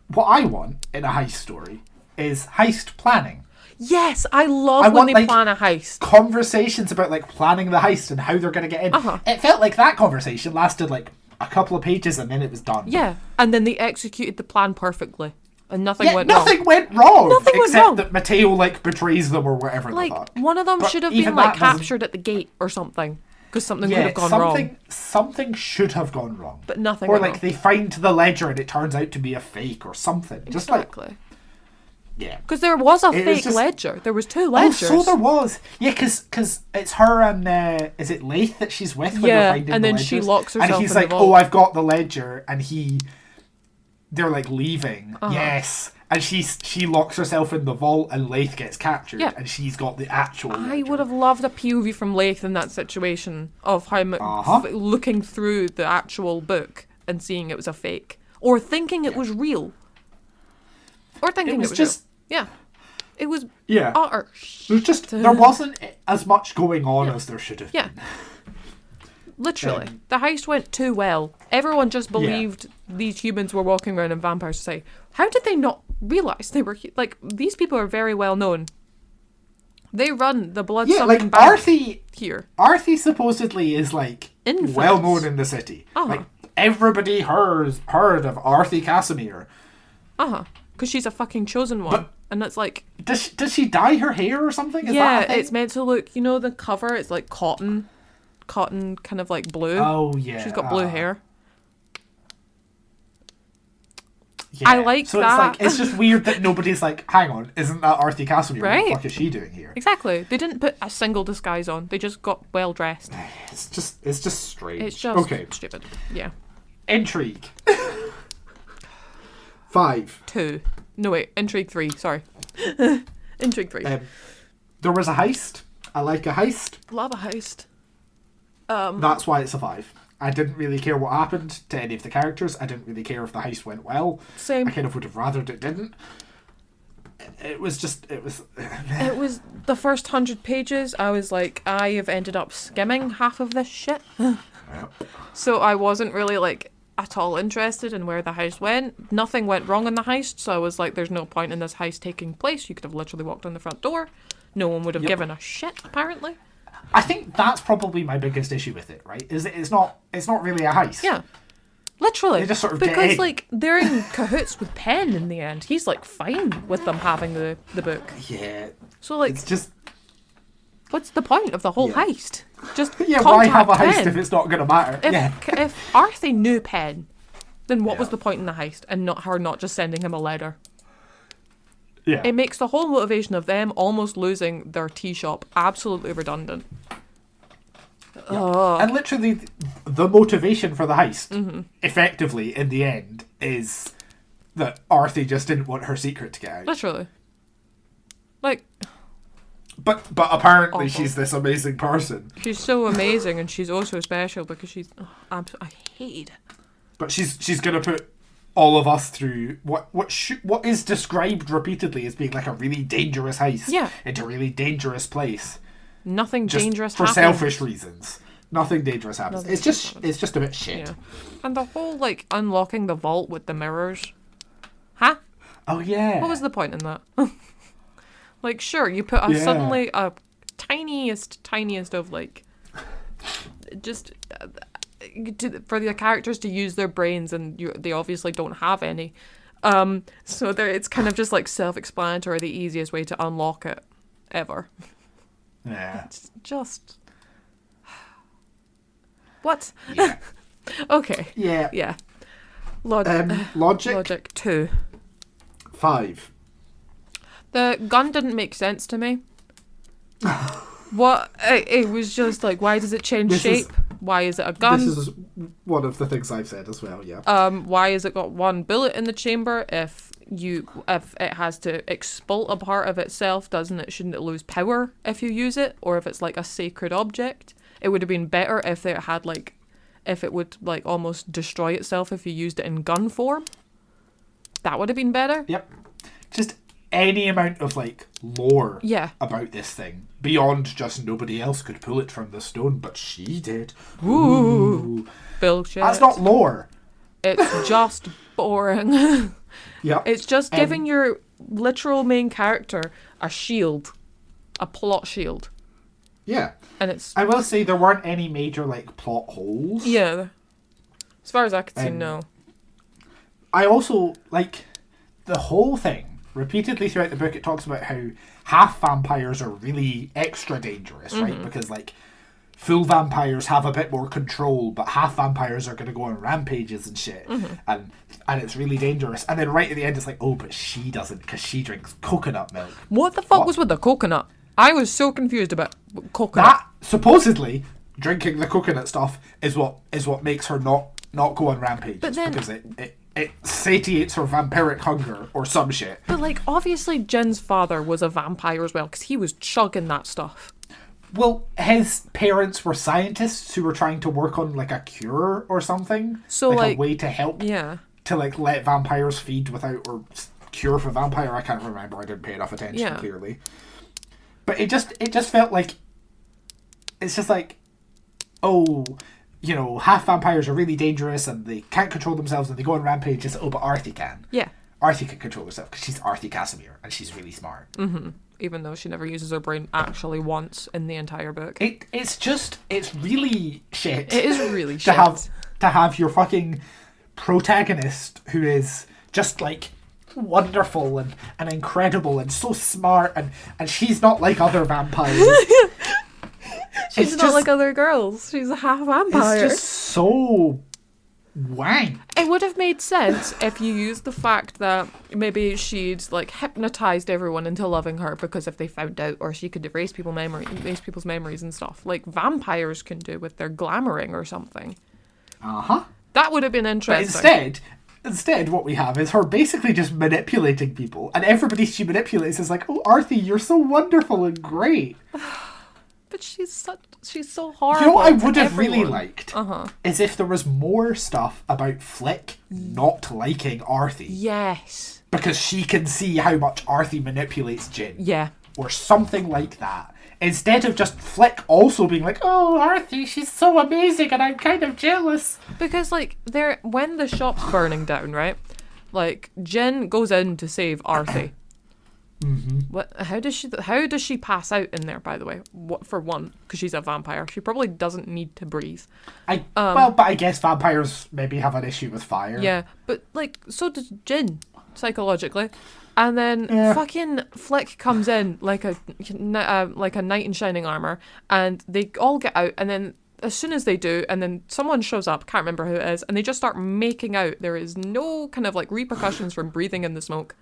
what I want in a heist story is heist planning. Yes, I love when they plan a heist. Conversations about like planning the heist and how they're going to get in. It felt like that conversation lasted like a couple of pages and then it was done. Yeah, and then they executed the plan perfectly. And nothing went wrong. Nothing went wrong. Except that Mateo like betrays them or whatever. Like the fuck. One of them should have been like captured at the gate or something. Because something could have gone wrong. Something should have gone wrong. But nothing went wrong. Or like they find the ledger and it turns out to be a fake or something. Just exactly. Yeah. Because there was a fake ledger. There was 2 ledgers. Oh, so there was. Yeah, because it's her and, is it Lath that she's with when they're finding and the then ledgers? she locks herself and he's in like, the vault. oh, I've got the ledger. And they're like leaving. Yes. And she locks herself in the vault and Lath gets captured. Yeah. And she's got the actual ledger. I would have loved a POV from Lath in that situation of how looking through the actual book and seeing it was a fake. Or thinking it was real. Or thinking it was just real. Yeah. It was utter there wasn't as much going on as there should have been. Literally. The heist went too well. Everyone just believed these humans were walking around in Vampire Society. How did they not realise they were... Like, these people are very well known. They run the blood sucking bank here. Arthie supposedly is, like, infamous. well known in the city. Like, everybody heard of Arthie Casimir. Because she's a fucking chosen one. And it's like... Does she dye her hair or something? Is that a thing? It's meant to look... You know the cover? It's like cotton kind of like blue. Oh, yeah. She's got blue hair. Yeah. I like so that. It's just weird that nobody's like, hang on, isn't that Arthie Casimir? Right. What the fuck is she doing here? Exactly. They didn't put a single disguise on. They just got well dressed. It's just strange. It's just stupid. Yeah. Intrigue. 5. 2. No wait, Intrigue 3. Sorry. Intrigue 3. There was a heist. I like a heist. Love a heist. That's why it's a 5. I didn't really care what happened to any of the characters. I didn't really care if the heist went well. Same. I kind of would have rathered it didn't. It was It was the first 100 pages. I was like, I have ended up skimming half of this shit. So I wasn't really like at all interested in where the heist went. Nothing went wrong in the heist, so I was like, there's no point in this heist taking place. You could have literally walked in the front door. No one would have given a shit, apparently. I think that's probably my biggest issue with it, right? Is it's not really a heist. Yeah. Literally. They just sort of because like they're in cahoots with Penn in the end. He's like fine with them having the book. Yeah. So like it's just what's the point of the whole heist? Just why have a heist Penn. if it's not going to matter? If Arthie knew Penn, then what was the point in the heist and not just sending him a letter? Yeah. It makes the whole motivation of them almost losing their tea shop absolutely redundant. Yeah. And literally, the motivation for the heist, effectively, in the end, is that Arthie just didn't want her secret to get out. Literally. Like... But apparently awful. She's this amazing person. She's so amazing, and she's also special because she's... I hate it. But she's going to put all of us through what is described repeatedly as being like a really dangerous heist into a really dangerous place. Nothing just dangerous for happens. selfish reasons. Nothing dangerous happens. It's just a bit shit. Yeah. And the whole like unlocking the vault with the mirrors. Huh? Oh yeah. What was the point in that? Like sure, you put suddenly a tiniest of like just for the characters to use their brains, and they obviously don't have any. So it's kind of just like self-explanatory, the easiest way to unlock it ever. Yeah. It's just what? Yeah. Okay. Yeah. Yeah. Logic 2. 5. The gun didn't make sense to me. What? It was just like, why does it change shape? Why is it a gun? This is one of the things I've said as well, yeah. Why has it got one bullet in the chamber? If it has to expel a part of itself, shouldn't it lose power if you use it? Or if it's like a sacred object? It would have been better if it had if it would like almost destroy itself if you used it in gun form. That would have been better. Yep. Just any amount of like lore about this thing beyond just nobody else could pull it from the stone, but she did. Ooh. Bullshit. That's not lore. It's just boring. Yeah. It's just giving your literal main character a shield, a plot shield. Yeah. And it's... I will say there weren't any major like plot holes. Yeah. As far as I could see, no. I also like the whole thing. Repeatedly throughout the book, it talks about how half vampires are really extra dangerous, right? Because like full vampires have a bit more control, but half vampires are going to go on rampages and shit, and it's really dangerous. And then right at the end, it's like, oh, but she doesn't because she drinks coconut milk. What the fuck was with the coconut? I was so confused about coconut. That supposedly drinking the coconut stuff is what makes her not go on rampages, but then, because it satiates her vampiric hunger or some shit. But like, obviously Jin's father was a vampire as well, because he was chugging that stuff. Well, his parents were scientists who were trying to work on like a cure or something. So like a way to help. Yeah. To like let vampires feed without, or cure for vampire. I can't remember. I didn't pay enough attention clearly. But it just felt like it's just like, oh, half vampires are really dangerous and they can't control themselves and they go on rampages. Oh, but Arthur can. Yeah. Arthur can control herself because she's Arthur Casimir and she's really smart. Mm-hmm. Even though she never uses her brain actually once in the entire book. It's really shit. It is really shit. To have your fucking protagonist who is just like wonderful and incredible and so smart and she's not like other vampires. She's not like other girls. She's a half vampire. It's just so wank. It would have made sense if you used the fact that maybe she'd like hypnotized everyone into loving her because if they found out, or she could erase people's memories and stuff like vampires can do with their glamoring or something. That would have been interesting. But instead, what we have is her basically just manipulating people, and everybody she manipulates is like, "Oh, Arthur, you're so wonderful and great." But she's so horrible. You know what I would have really liked is if there was more stuff about Flick not liking Arthur. Yes. Because she can see how much Arthur manipulates Jin. Yeah. Or something like that. Instead of just Flick also being like, "Oh, Arthur, she's so amazing and I'm kind of jealous." Because like when the shop's burning down, right? Like Jin goes in to save Arthur. Mm-hmm. How does she pass out in there, by the way? For one, because she's a vampire. She probably doesn't need to breathe. But I guess vampires maybe have an issue with fire. Yeah, but like so does Jin psychologically. And then fucking Flick comes in like a knight in shining armor, and they all get out, and then as soon as they do, and then someone shows up, can't remember who it is, and they just start making out. There is no kind of like repercussions from breathing in the smoke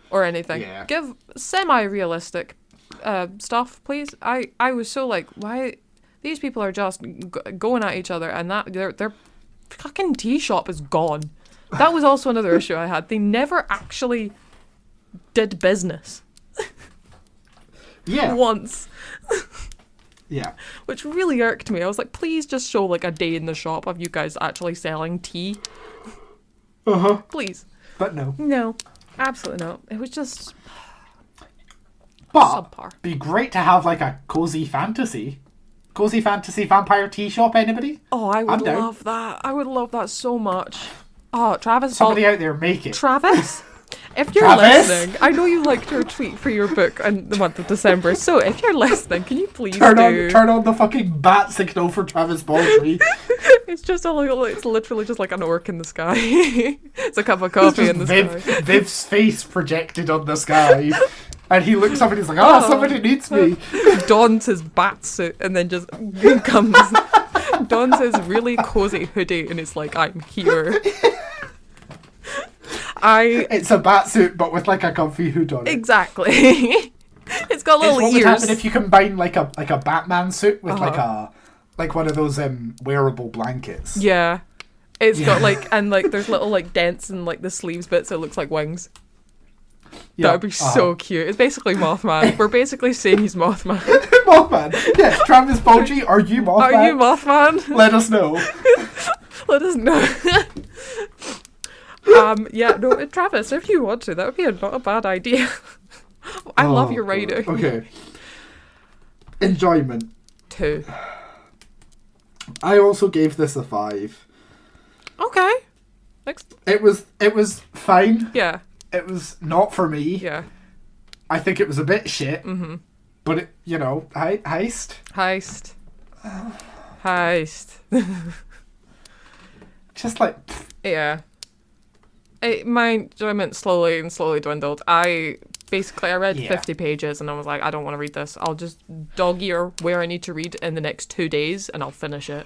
or anything. Yeah. Give semi-realistic stuff, please. I was so like, why these people are just going at each other, and that their fucking tea shop is gone. That was also another issue I had. They never actually did business. Yeah. Once. Yeah. Which really irked me. I was like, please just show like a day in the shop of you guys actually selling tea. Please. But no. No. Absolutely not. It was just But subpar. Be great to have like a cozy fantasy vampire tea shop. Anybody? Oh, I would love that. I would love that so much. Oh, Travis. Somebody out there make it. Travis, if you're listening, I know you liked your tweet for your book in the month of December. So if you're listening, can you please turn on the fucking bat signal for Travis Baldry? It's literally just like an orc in the sky. It's a cup of coffee in the sky. Viv's face projected on the sky. And he looks up and he's like, "Oh, somebody needs me." Dons his bat suit and then just comes. Dons his really cozy hoodie and it's like, "I'm here." It's a bat suit, but with like a comfy hood on it. Exactly. It's got little what ears. Would happen if you combine like a Batman suit with like one of those wearable blankets? Yeah. It's got like, and like there's little like dents in like the sleeves bits, so it looks like wings. That would be so cute. It's basically Mothman. We're basically saying he's Mothman. Mothman. Yes, Travis Baldry, are you Mothman? Are you Mothman? Let us know. Let us know. Travis, if you want to, that would be not a bad idea. I love your writing. Okay. Enjoyment. 2. I also gave this a 5. Okay. Next. It was fine. Yeah. It was not for me. Yeah. I think it was a bit shit. Mm-hmm. But it, heist. Just like. Yeah. My enjoyment slowly dwindled. I read 50 pages and I was like, I don't want to read this. I'll just dog ear where I need to read in the next 2 days and I'll finish it.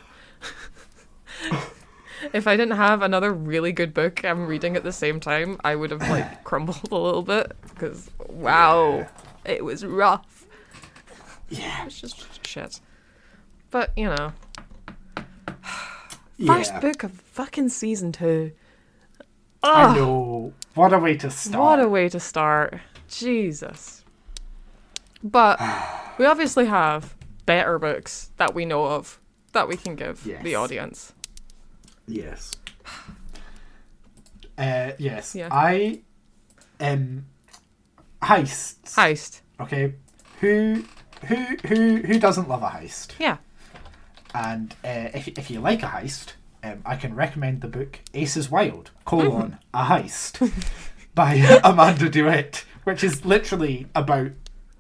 If I didn't have another really good book I'm reading at the same time, I would have like crumbled a little bit because it was rough. Yeah. It was just shit. But, first book of fucking season 2. I know. What a way to start. Jesus. But we obviously have better books that we know of that we can give the audience. Yes. Yes. Yeah. Heist. Okay. Who doesn't love a heist? Yeah. And if you like a heist, I can recommend the book Aces Wild, A Heist, by Amanda DeWitt, which is literally about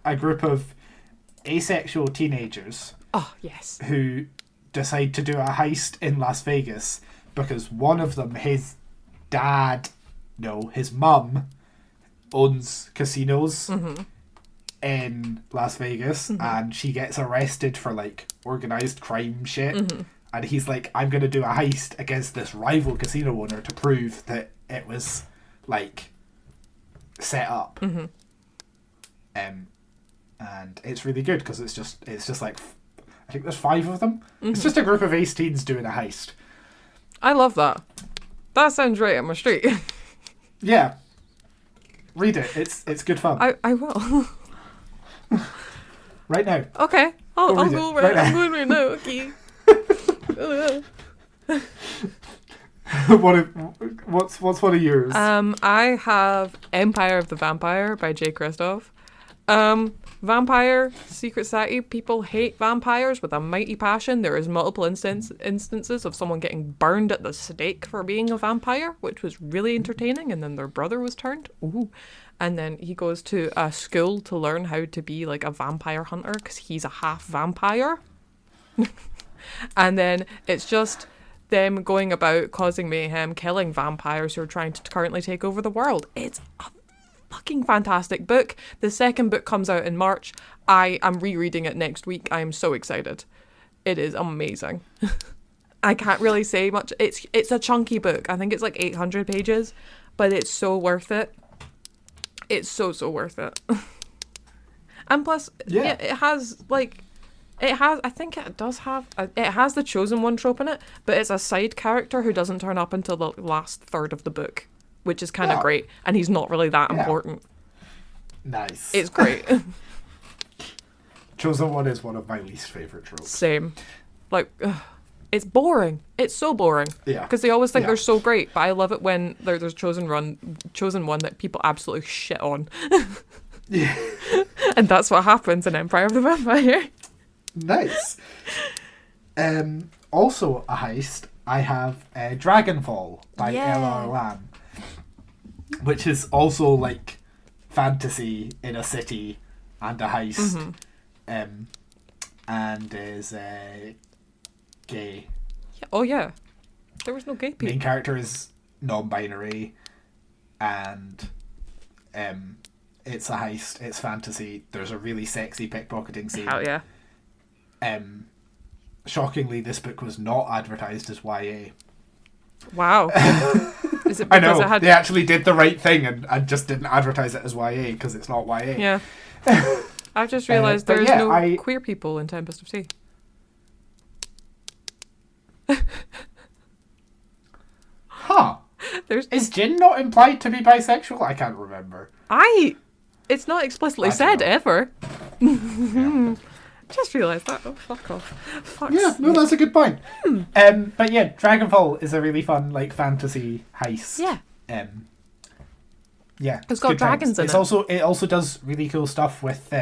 a group of asexual teenagers who decide to do a heist in Las Vegas because one of them, his mum owns casinos in Las Vegas, and she gets arrested for like organized crime shit, and he's like, I'm gonna do a heist against this rival casino owner to prove that it was like set up. And it's really good because it's just like, I think there's 5 of them. It's just a group of ace teens doing a heist. I love that. That sounds right up my street. Yeah. Read it. It's good fun. I will. Right now. Okay. I'll read go it. right. Right I'm now. going right now. Okay. What's one of yours? I have Empire of the Vampire by J. Christoph. Vampire, Secret Society, people hate vampires with a mighty passion. There is multiple instances of someone getting burned at the stake for being a vampire, which was really entertaining, and then their brother was turned. Ooh. And then he goes to a school to learn how to be like a vampire hunter because he's a half vampire. And then it's just them going about causing mayhem, killing vampires who are trying to currently take over the world. It's a fucking fantastic book. The second book comes out in March. I am rereading it next week. I am so excited. It is amazing. I can't really say much. It's a chunky book. I think it's like 800 pages, but it's so worth it. It's so worth it. And plus, it has the chosen one trope in it, but it's a side character who doesn't turn up until the last third of the book, which is kind of great, and he's not really that important. Nice. It's great. Chosen one is one of my least favourite tropes. Same. Like, it's boring. It's so boring. Yeah. Because they always think they're so great, but I love it when there's chosen one that people absolutely shit on. Yeah. And that's what happens in Empire of the Vampire. Nice. Also a heist, I have Dragonfall by L.R. Lamb, which is also like fantasy in a city and a heist, and is gay. Yeah. Oh yeah, there was no gay people. Main character is non-binary, and it's a heist. It's fantasy. There's a really sexy pickpocketing scene. Hell yeah. Shockingly, this book was not advertised as YA. Wow. Is it I because know, they actually did the right thing and just didn't advertise it as YA because it's not YA. Yeah. I've just realised there's no queer people in Tempest of Tea. Huh. Is Jin not implied to be bisexual? I can't remember. It's not explicitly said ever. Just realised that. Oh, fuck off. That's a good point. But yeah, Dragonfall is a really fun like fantasy heist. Yeah. It's got dragons in it. It also does really cool stuff with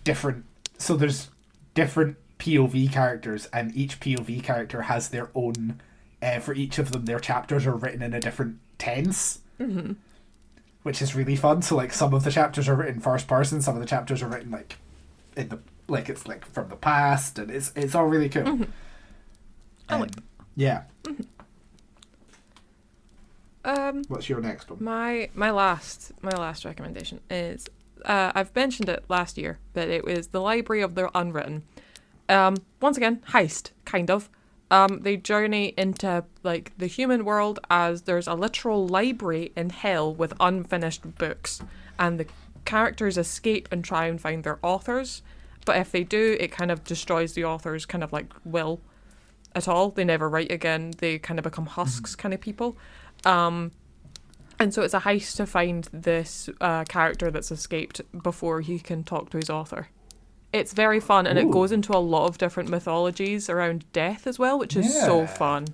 different. So there's different POV characters, and each POV character has their own. For each of them, their chapters are written in a different tense. Mm-hmm. Which is really fun. So like some of the chapters are written first person, some of the chapters are written like in the it's like from the past, and it's all really cool. Mm-hmm. I like yeah. Mm-hmm. What's your next one? My last recommendation is I've mentioned it last year, but it was The Library of the Unwritten. Once again, heist kind of. They journey into like the human world as there's a literal library in hell with unfinished books, and the characters escape and try and find their authors, but if they do, it kind of destroys the author's kind of like will at all. They never write again. They kind of become husks kind of people. And so it's a heist to find this character that's escaped before he can talk to his author. It's very fun, and it goes into a lot of different mythologies around death as well, which is so fun.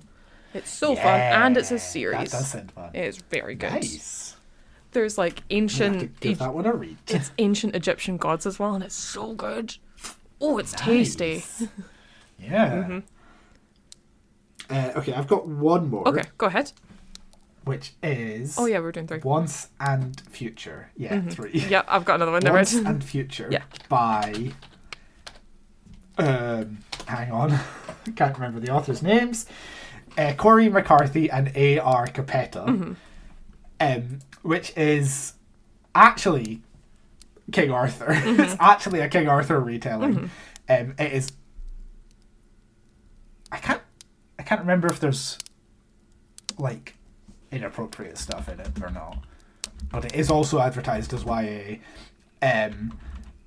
It's so fun, and it's a series. That does sound fun. It's very good. Nice. There's like ancient... give that one a read. It's ancient Egyptian gods as well, and it's so good. Oh, it's tasty. Yeah. Okay, I've got one more. Okay, go ahead. Which is... Oh, yeah, we're doing 3. Once and Future. Yeah, 3. Yeah, I've got another one there. Once and Future by... hang on. Can't remember the author's names. Corey McCarthy and A.R. Capetta. Which is actually King Arthur. It's actually a King Arthur retelling. It is... I can't remember if there's like inappropriate stuff in it or not, but it is also advertised as YA, and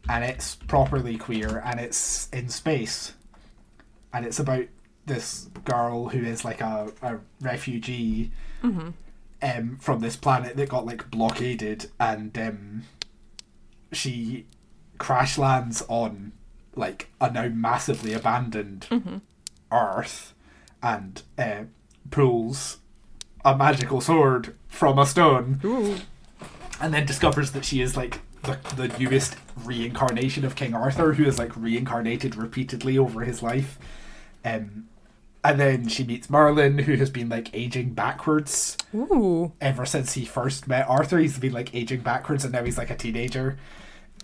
it's properly queer, and it's in space, and it's about this girl who is like a refugee from this planet that got like blockaded, and she crash lands on like a now massively abandoned Earth, and pulls a magical sword from a stone. Ooh. And then discovers that she is like the newest reincarnation of King Arthur, who is like reincarnated repeatedly over his life. And then she meets Merlin, who has been like aging backwards. Ooh. Ever since he first met Arthur. He's been like aging backwards, and now he's like a teenager.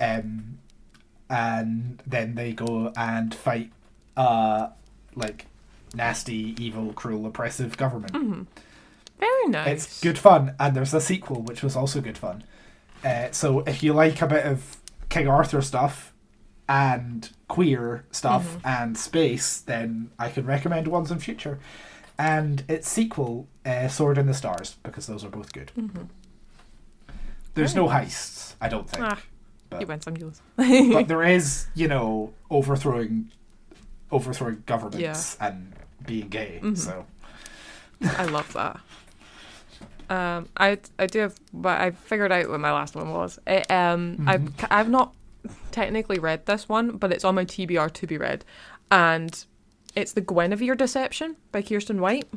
And then they go and fight like nasty, evil, cruel, oppressive government. Very nice. It's good fun, and there's a sequel which was also good fun. So if you like a bit of King Arthur stuff and queer stuff and space, then I can recommend Once and Future. And its sequel, Sword in the Stars, because those are both good. There's no heists, I don't think. You win some, you lose. But there is, overthrowing governments and being gay. So I love that. I do have, but I figured out what my last one was. I've not technically read this one, but it's on my TBR to be read, and it's The Guinevere Deception by Kirsten White.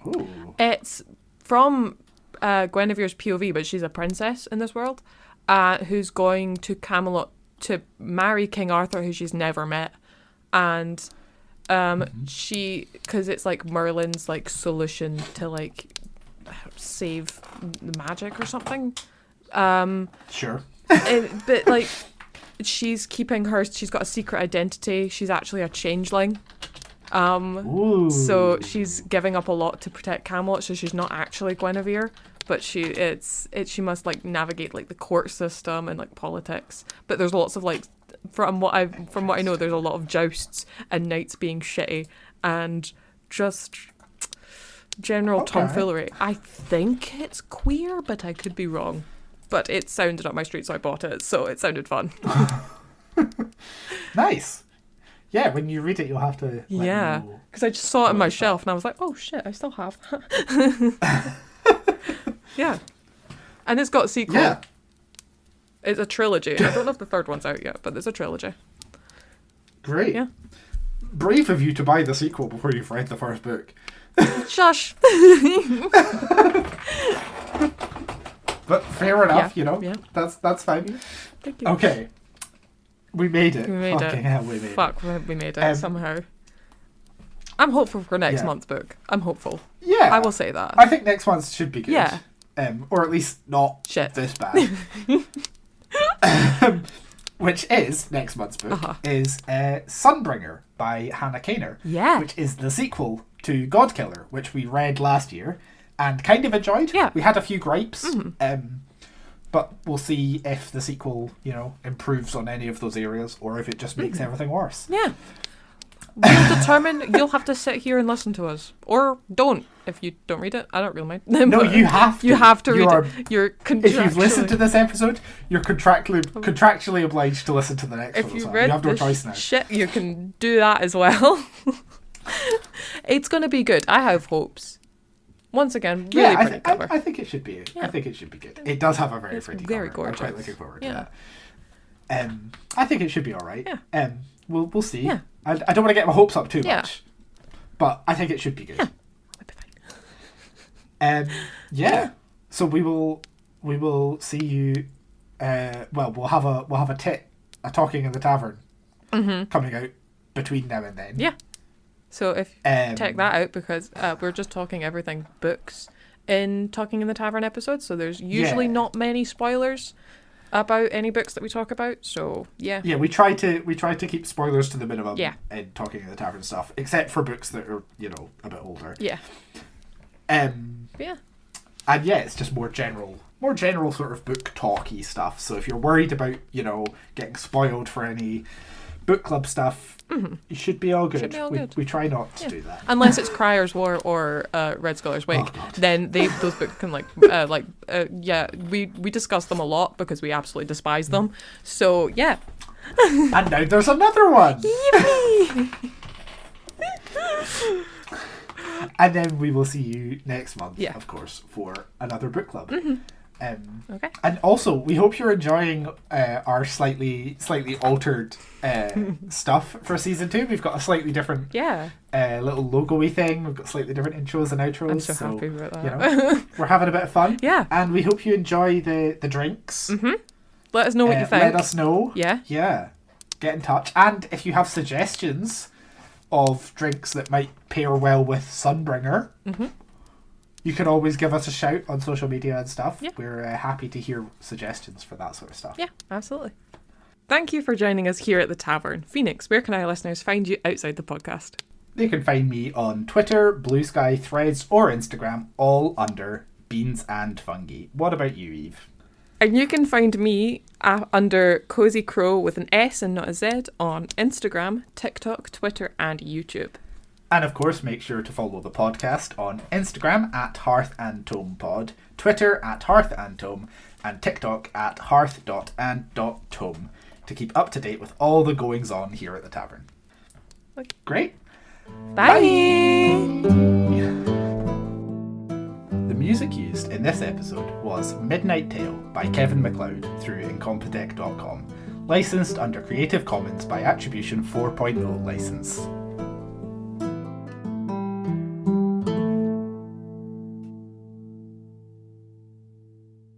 Ooh. It's from Guinevere's POV, but she's a princess in this world, who's going to Camelot to marry King Arthur, who she's never met, and she, because it's like Merlin's like solution to like save the magic or something. Sure. But like she's got a secret identity. She's actually a changeling. So she's giving up a lot to protect Camelot, so she's not actually Guinevere, but she must like navigate like the court system and like politics. But there's lots of like from what I know, there's a lot of jousts and knights being shitty and just general tomfoolery. I think it's queer, but I could be wrong. But it sounded up my street, so I bought it. So it sounded fun. Nice. Yeah, when you read it, you'll have to let me know. Because I just saw it on my shelf and I was like, oh shit, I still have. Yeah. And it's got a sequel. Yeah. It's a trilogy. I don't know if the third one's out yet, but there's a trilogy. Great. Yeah. Brave of you to buy the sequel before you've read the first book. Shush. But fair enough, Yeah. That's fine. Thank you. Okay. We made it. We made Fucking it. hell, we made Fuck, we made it somehow. I'm hopeful for next month's book. I'm hopeful. Yeah. I will say that. I think next one should be good. Yeah. Or at least not Shit. this bad. Which is, next month's book, is Sunbringer by Hannah Kaner. Yeah. Which is the sequel to Godkiller, which we read last year and kind of enjoyed. Yeah. We had a few gripes. But we'll see if the sequel, improves on any of those areas or if it just makes everything worse. Yeah. We'll determine. You'll have to sit here and listen to us. Or don't. If you don't read it, I don't really mind. No, you have to. You have to read it. You're contractually... If you've listened to this episode, you're contractually obliged to listen to the next one. If you You read have no choice now. shit, you can do that as well. It's going to be good. I have hopes. Once again, really pretty cover. I think it should be. I think it should be good. It does have a very pretty very cover. gorgeous. I'm quite looking forward to that. I think it should be all right. Yeah. We'll see. Yeah. I don't want to get my hopes up too much, but I think it should be good. Yeah. It'll be fine. Yeah. So we will see you. We'll have a talking in the tavern coming out between now and then. Yeah. So if check that out, because we're just talking everything books in Talking in the Tavern episodes, so there's usually not many spoilers about any books that we talk about. So yeah. Yeah, we try to keep spoilers to the minimum in Talking in the Tavern stuff, except for books that are, a bit older. Yeah. Yeah. And yeah, it's just more general sort of book talky stuff. So if you're worried about, getting spoiled for any book club stuff, you should be all good. We try not to do that. Unless it's Cryer's War or Red Scholar's Wake, then those books can we discuss them a lot because we absolutely despise them. So yeah. And now there's another one. Yippee! And then we will see you next month, of course, for another book club. Okay. And also, we hope you're enjoying our slightly altered stuff for season 2. We've got a slightly different little logo-y thing. We've got slightly different intros and outros. I'm so happy about that. We're having a bit of fun. Yeah. And we hope you enjoy the drinks. Let us know what you think. Let us know. Yeah. Yeah. Get in touch. And if you have suggestions of drinks that might pair well with Sunbringer, you can always give us a shout on social media and stuff. Yeah. We're happy to hear suggestions for that sort of stuff. Yeah, absolutely. Thank you for joining us here at the Tavern. Phoenix, where can our listeners find you outside the podcast? They can find me on Twitter, Blue Sky, Threads, or Instagram, all under Beans and Fungi. What about you, Eve? And you can find me under Cozy Crow with an S and not a Z on Instagram, TikTok, Twitter, and YouTube. And of course, make sure to follow the podcast on Instagram at Hearth and Tome Pod, Twitter at Hearth and Tome, and TikTok at hearth.and.tome to keep up to date with all the goings on here at the tavern. Okay. Great. Bye. The music used in this episode was Midnight Tale by Kevin MacLeod through Incompetech.com, licensed under Creative Commons by Attribution 4.0 license.